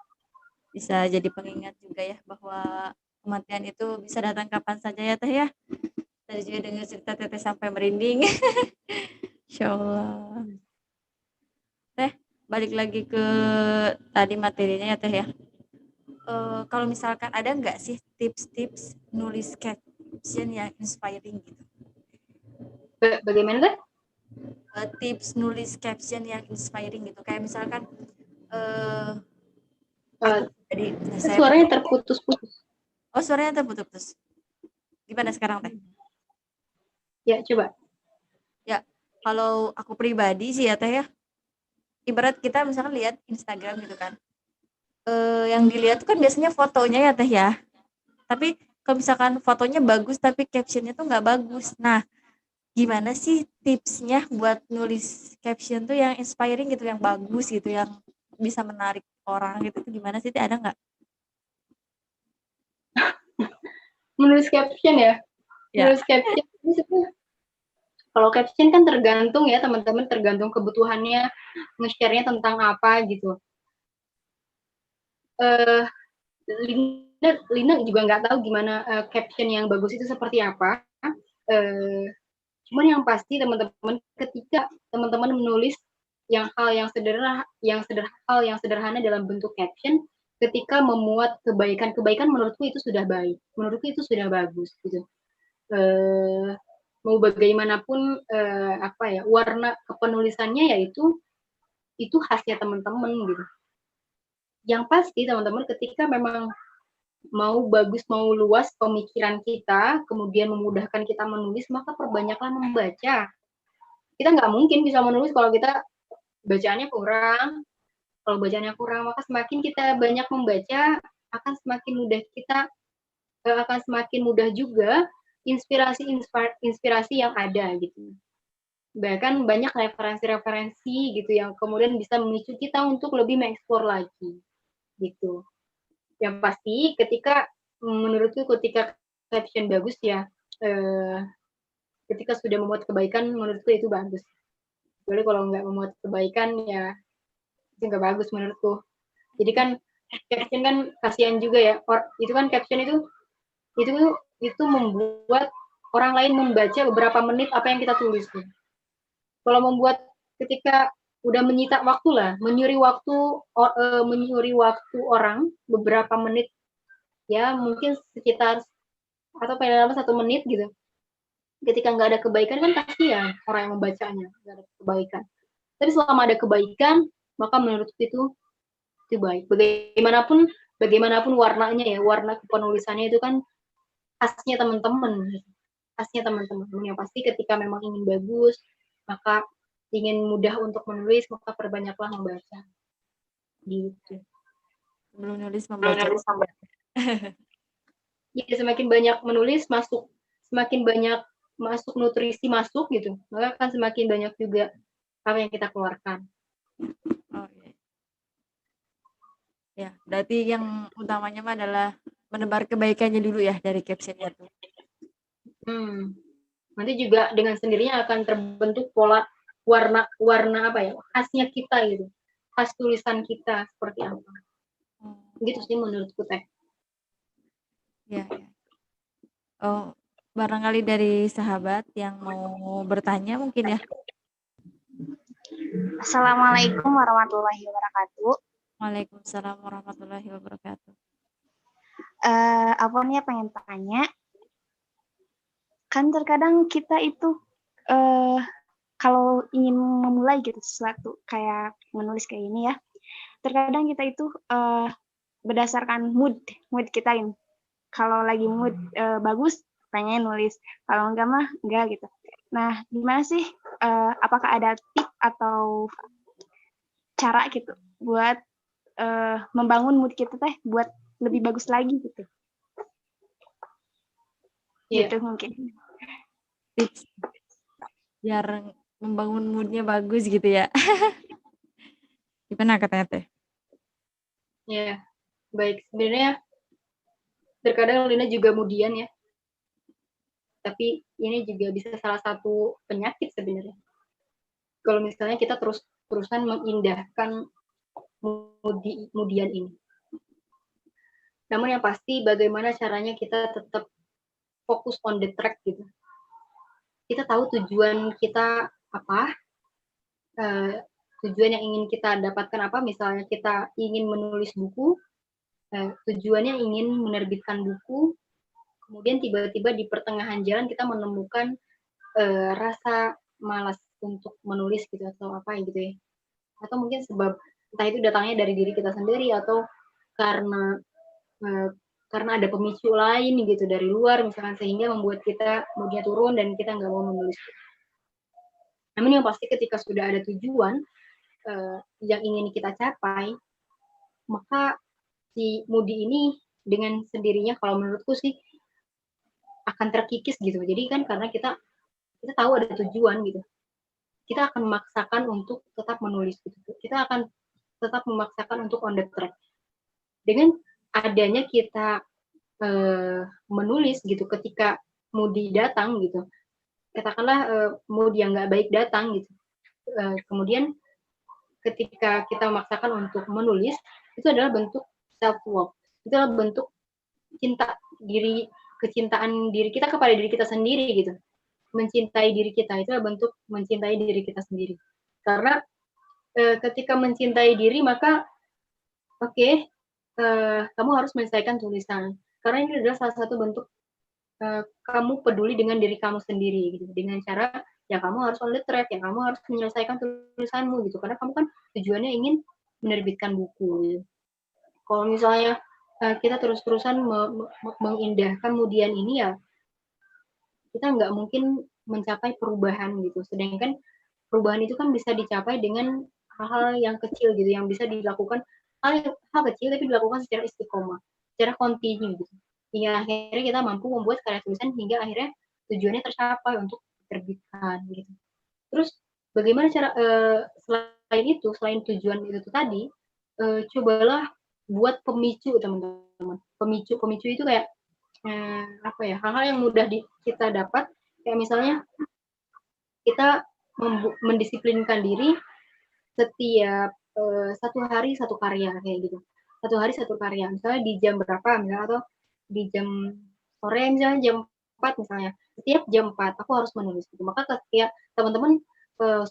bisa jadi pengingat juga ya bahwa kematian itu bisa datang kapan saja ya Teh ya. Tadi juga dengar cerita Teteh sampai merinding. Insya Allah. Teh, balik lagi ke tadi materinya ya Teh ya. Kalau misalkan ada nggak sih tips-tips nulis caption yang inspiring gitu? Bagaimana Teh? Tips nulis caption yang inspiring gitu, kayak misalkan suaranya terputus-putus. Oh, suaranya terputus. Gimana sekarang Teh? Ya, coba. Ya, kalau aku pribadi sih ya Teh ya, ibarat kita misalkan lihat Instagram gitu kan, yang dilihat tuh kan biasanya fotonya ya Teh ya, tapi kalau misalkan fotonya bagus tapi captionnya tuh nggak bagus. Nah, gimana sih tipsnya buat nulis caption tuh yang inspiring gitu, yang bagus gitu, yang bisa menarik orang gitu, gimana sih? Ada nggak? Menulis caption ya? Menulis caption. Kalau caption kan tergantung ya teman-teman, tergantung kebutuhannya, nge-share-nya tentang apa gitu. Lina juga nggak tahu gimana caption yang bagus itu seperti apa. Cuman yang pasti teman-teman ketika teman-teman menulis yang sederhana dalam bentuk caption ketika memuat kebaikan menurutku itu sudah baik, menurutku itu sudah bagus gitu. Mau bagaimanapun warna kepenulisannya yaitu itu khasnya teman-teman gitu. Yang pasti teman-teman ketika memang mau bagus mau luas pemikiran kita, kemudian memudahkan kita menulis, maka perbanyaklah membaca. Kita nggak mungkin bisa menulis kalau kita bacaannya kurang. Kalau bacaannya kurang, maka semakin kita banyak membaca, akan semakin mudah juga inspirasi yang ada gitu. Bahkan banyak referensi-referensi gitu yang kemudian bisa memicu kita untuk lebih mengeksplor lagi gitu. Yang pasti menurutku ketika caption bagus ya, ketika sudah memuat kebaikan menurutku itu bagus. Jadi kalau nggak memuat kebaikan ya itu nggak bagus menurutku. Jadi kan caption kan kasihan juga ya. Itu kan caption itu membuat orang lain membaca beberapa menit apa yang kita tulis. Kalau membuat ketika udah menyita waktu lah, menyuri waktu orang beberapa menit, ya mungkin sekitar atau paling lama 1 menit gitu. Ketika nggak ada kebaikan kan kasihan orang yang membacanya, nggak ada kebaikan. Tapi selama ada kebaikan, maka menurutku itu baik. Bagaimanapun warnanya ya, warna penulisannya itu kan khasnya teman-teman. Yang pasti ketika memang ingin bagus, maka ingin mudah untuk menulis, maka perbanyaklah membaca. Gitu. Belum nulis membaca. Ya, semakin banyak menulis semakin banyak masuk nutrisi masuk gitu, maka akan semakin banyak juga apa yang kita keluarkan. Oh, iya. Ya, berarti yang utamanya mah adalah menebar kebaikannya dulu ya dari captionnya tuh. Nanti juga dengan sendirinya akan terbentuk pola warna apa ya, khasnya kita gitu, khas tulisan kita seperti apa. Gitu sih menurutku Teh. Ya, ya. Oh, barangkali dari sahabat yang mau bertanya mungkin ya. Assalamualaikum warahmatullahi wabarakatuh. Waalaikumsalam warahmatullahi wabarakatuh. Apa nih pengen tanya? Kan terkadang kita itu kalau ingin memulai gitu sesuatu kayak menulis kayak ini ya, terkadang kita itu berdasarkan mood kita ini. Kalau lagi mood bagus, pengen nulis. Kalau enggak mah enggak gitu. Nah, gimana sih? Apakah ada tip atau cara gitu buat membangun mood kita teh buat lebih bagus lagi gitu? Gitu mungkin. Tips biar membangun moodnya bagus gitu ya. Gimana katanya Teh? Ya, baik. Sebenarnya terkadang Lina juga moodian ya. Tapi ini juga bisa salah satu penyakit sebenarnya. Kalau misalnya kita terusan mengindahkan moodian ini. Namun yang pasti bagaimana caranya kita tetap fokus on the track gitu. Kita tahu tujuan kita apa, tujuan yang ingin kita dapatkan apa. Misalnya kita ingin menulis buku, tujuannya ingin menerbitkan buku, kemudian tiba-tiba di pertengahan jalan kita menemukan rasa malas untuk menulis gitu atau apa gitu ya. Atau mungkin sebab entah itu datangnya dari diri kita sendiri atau karena ada pemicu lain gitu dari luar misalkan sehingga membuat kita moodnya turun dan kita nggak mau menulis. Namun yang pasti ketika sudah ada tujuan yang ingin kita capai, maka si moodi ini dengan sendirinya kalau menurutku sih akan terkikis gitu. Jadi kan karena kita tahu ada tujuan gitu, kita akan memaksakan untuk tetap menulis gitu. Kita akan tetap memaksakan untuk on the track. Dengan adanya kita menulis gitu ketika moodi datang gitu, katakanlah mood yang nggak baik datang gitu, kemudian ketika kita memaksakan untuk menulis, itu adalah bentuk self love, itu adalah bentuk kecintaan diri kita kepada diri kita sendiri gitu. Mencintai diri kita itu adalah bentuk mencintai diri kita sendiri. Karena ketika mencintai diri maka oke, kamu harus menyelesaikan tulisan. Karena ini adalah salah satu bentuk kamu peduli dengan diri kamu sendiri gitu. Dengan cara ya kamu harus on the track, ya kamu harus menyelesaikan tulisanmu gitu. Karena kamu kan tujuannya ingin menerbitkan buku. Gitu. Kalau misalnya kita terus-terusan mengindahkan kemudian ini ya kita nggak mungkin mencapai perubahan gitu. Sedangkan perubahan itu kan bisa dicapai dengan hal-hal yang kecil gitu, yang bisa dilakukan hal kecil tapi dilakukan secara istiqomah, secara kontinu gitu. Hingga akhirnya kita mampu membuat karya tulisan hingga akhirnya tujuannya tercapai untuk diterbitkan gitu. Terus bagaimana cara selain tujuan itu tadi, cobalah buat pemicu teman-teman. Pemicu itu kayak apa ya, hal-hal yang mudah kita dapat, kayak misalnya kita mendisiplinkan diri setiap satu hari satu karya kayak gitu. Satu hari satu karya. Misalnya di jam berapa misalnya, atau di jam sore misalnya jam 4 misalnya. Setiap jam 4 aku harus menulis gitu. Maka ketika teman-teman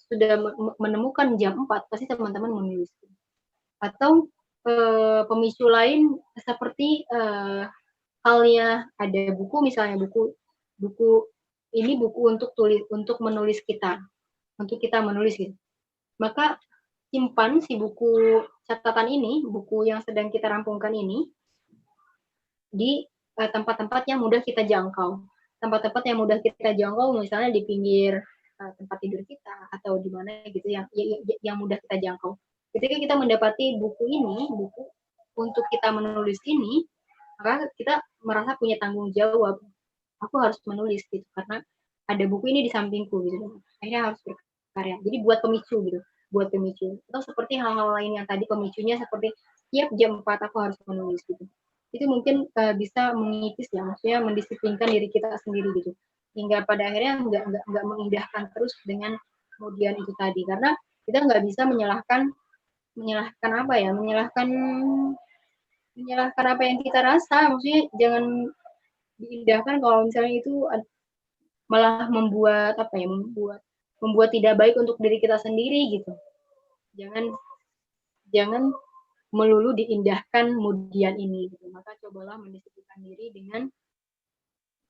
sudah menemukan jam 4 pasti teman-teman menulis. Atau pemicu lain seperti halnya ada buku misalnya, buku ini buku untuk menulis kita, untuk kita menulis gitu. Maka simpan si buku catatan ini, buku yang sedang kita rampungkan ini di tempat-tempat yang mudah kita jangkau. Tempat-tempat yang mudah kita jangkau misalnya di pinggir tempat tidur kita atau di mana gitu yang mudah kita jangkau. Ketika kita mendapati buku ini, buku untuk kita menulis ini, maka kita merasa punya tanggung jawab. Aku harus menulis gitu karena ada buku ini di sampingku gitu. Akhirnya harus berkarya. Jadi buat pemicu gitu, buat pemicu. Atau seperti hal-hal lain yang tadi pemicunya seperti tiap jam 4 aku harus menulis gitu. Itu mungkin bisa mengikis ya, maksudnya mendisiplinkan diri kita sendiri gitu. Hingga pada akhirnya nggak mengindahkan terus dengan kemudian itu tadi. Karena kita nggak bisa menyalahkan apa ya, menyalahkan apa yang kita rasa. Maksudnya jangan diindahkan kalau misalnya itu malah membuat apa ya, membuat tidak baik untuk diri kita sendiri gitu. Jangan melulu diindahkan kemudian ini gitu. Maka cobalah mendisiplinkan diri dengan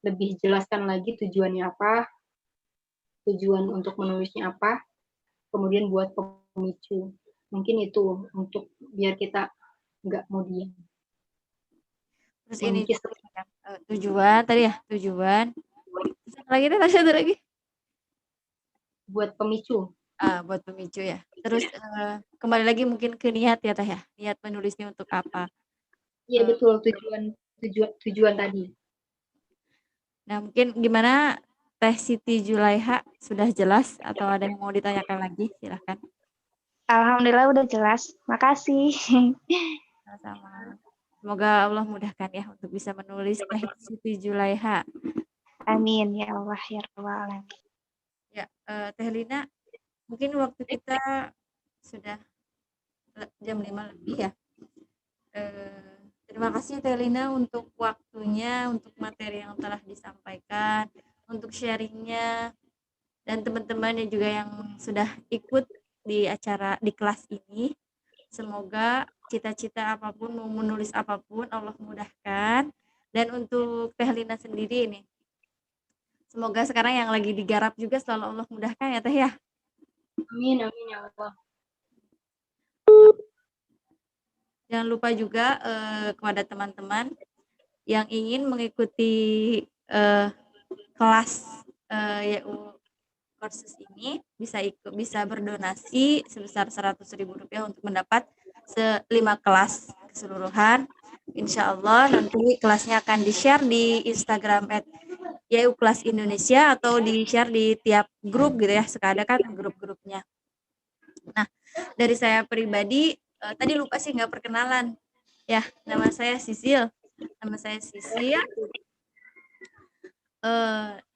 lebih jelaskan lagi tujuannya apa, tujuan untuk menulisnya apa, kemudian buat pemicu. Mungkin itu untuk biar kita nggak mau diam. Terus ini tujuan tadi ya, tujuan. Terus satu lagi. Buat pemicu. Buat pemicu ya. Terus kembali lagi mungkin ke niat ya Teh ya. Niat menulisnya untuk apa? Iya betul, tujuan tadi. Nah, mungkin gimana Teh Siti Julaiha, sudah jelas atau ada yang mau ditanyakan lagi? Silahkan. Alhamdulillah udah jelas. Makasih. Sama-sama. Semoga Allah mudahkan ya untuk bisa menulis Teh Siti Julaiha. Amin ya Allah ya Rabbal alamin. Ya, Teh Lina, mungkin waktu kita sudah jam 5 lebih ya. Terima kasih Teh Lina untuk waktunya, untuk materi yang telah disampaikan, untuk sharingnya, dan teman-teman juga yang sudah ikut di acara di kelas ini. Semoga cita-cita apapun, mau menulis apapun, Allah mudahkan. Dan untuk Teh Lina sendiri ini, semoga sekarang yang lagi digarap juga selalu Allah mudahkan ya Teh ya. Amin, amin ya Allah. Jangan lupa juga kepada teman-teman yang ingin mengikuti kelas YU kursus ini bisa berdonasi sebesar Rp100.000 untuk mendapat 5 kelas keseluruhan. Insya Allah nanti kelasnya akan di-share di Instagram @YU Kelas Indonesia atau di-share di tiap grup gitu ya. Sekarang kan grup-grupnya. Nah, dari saya pribadi tadi lupa sih nggak perkenalan. Ya, nama saya Sisil.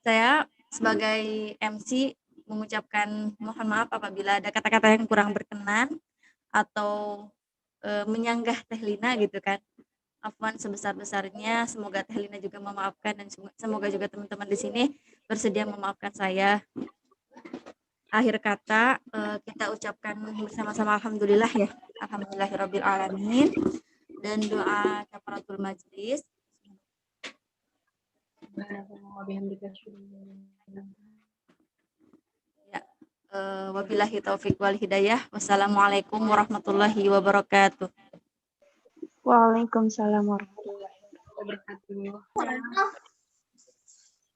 Saya sebagai MC mengucapkan mohon maaf apabila ada kata-kata yang kurang berkenan atau menyanggah Teh Lina gitu kan. Afwan sebesar-besarnya, semoga Teh Lina juga memaafkan dan semoga juga teman-teman di sini bersedia memaafkan saya. akhir kata kita ucapkan bersama-sama alhamdulillah ya. Alhamdulillahirabbil alamin. Dan doa kafaratul majlis. Ya, wabillahi taufik wal hidayah. Wassalamualaikum warahmatullahi wabarakatuh. Waalaikumsalam warahmatullahi wabarakatuh.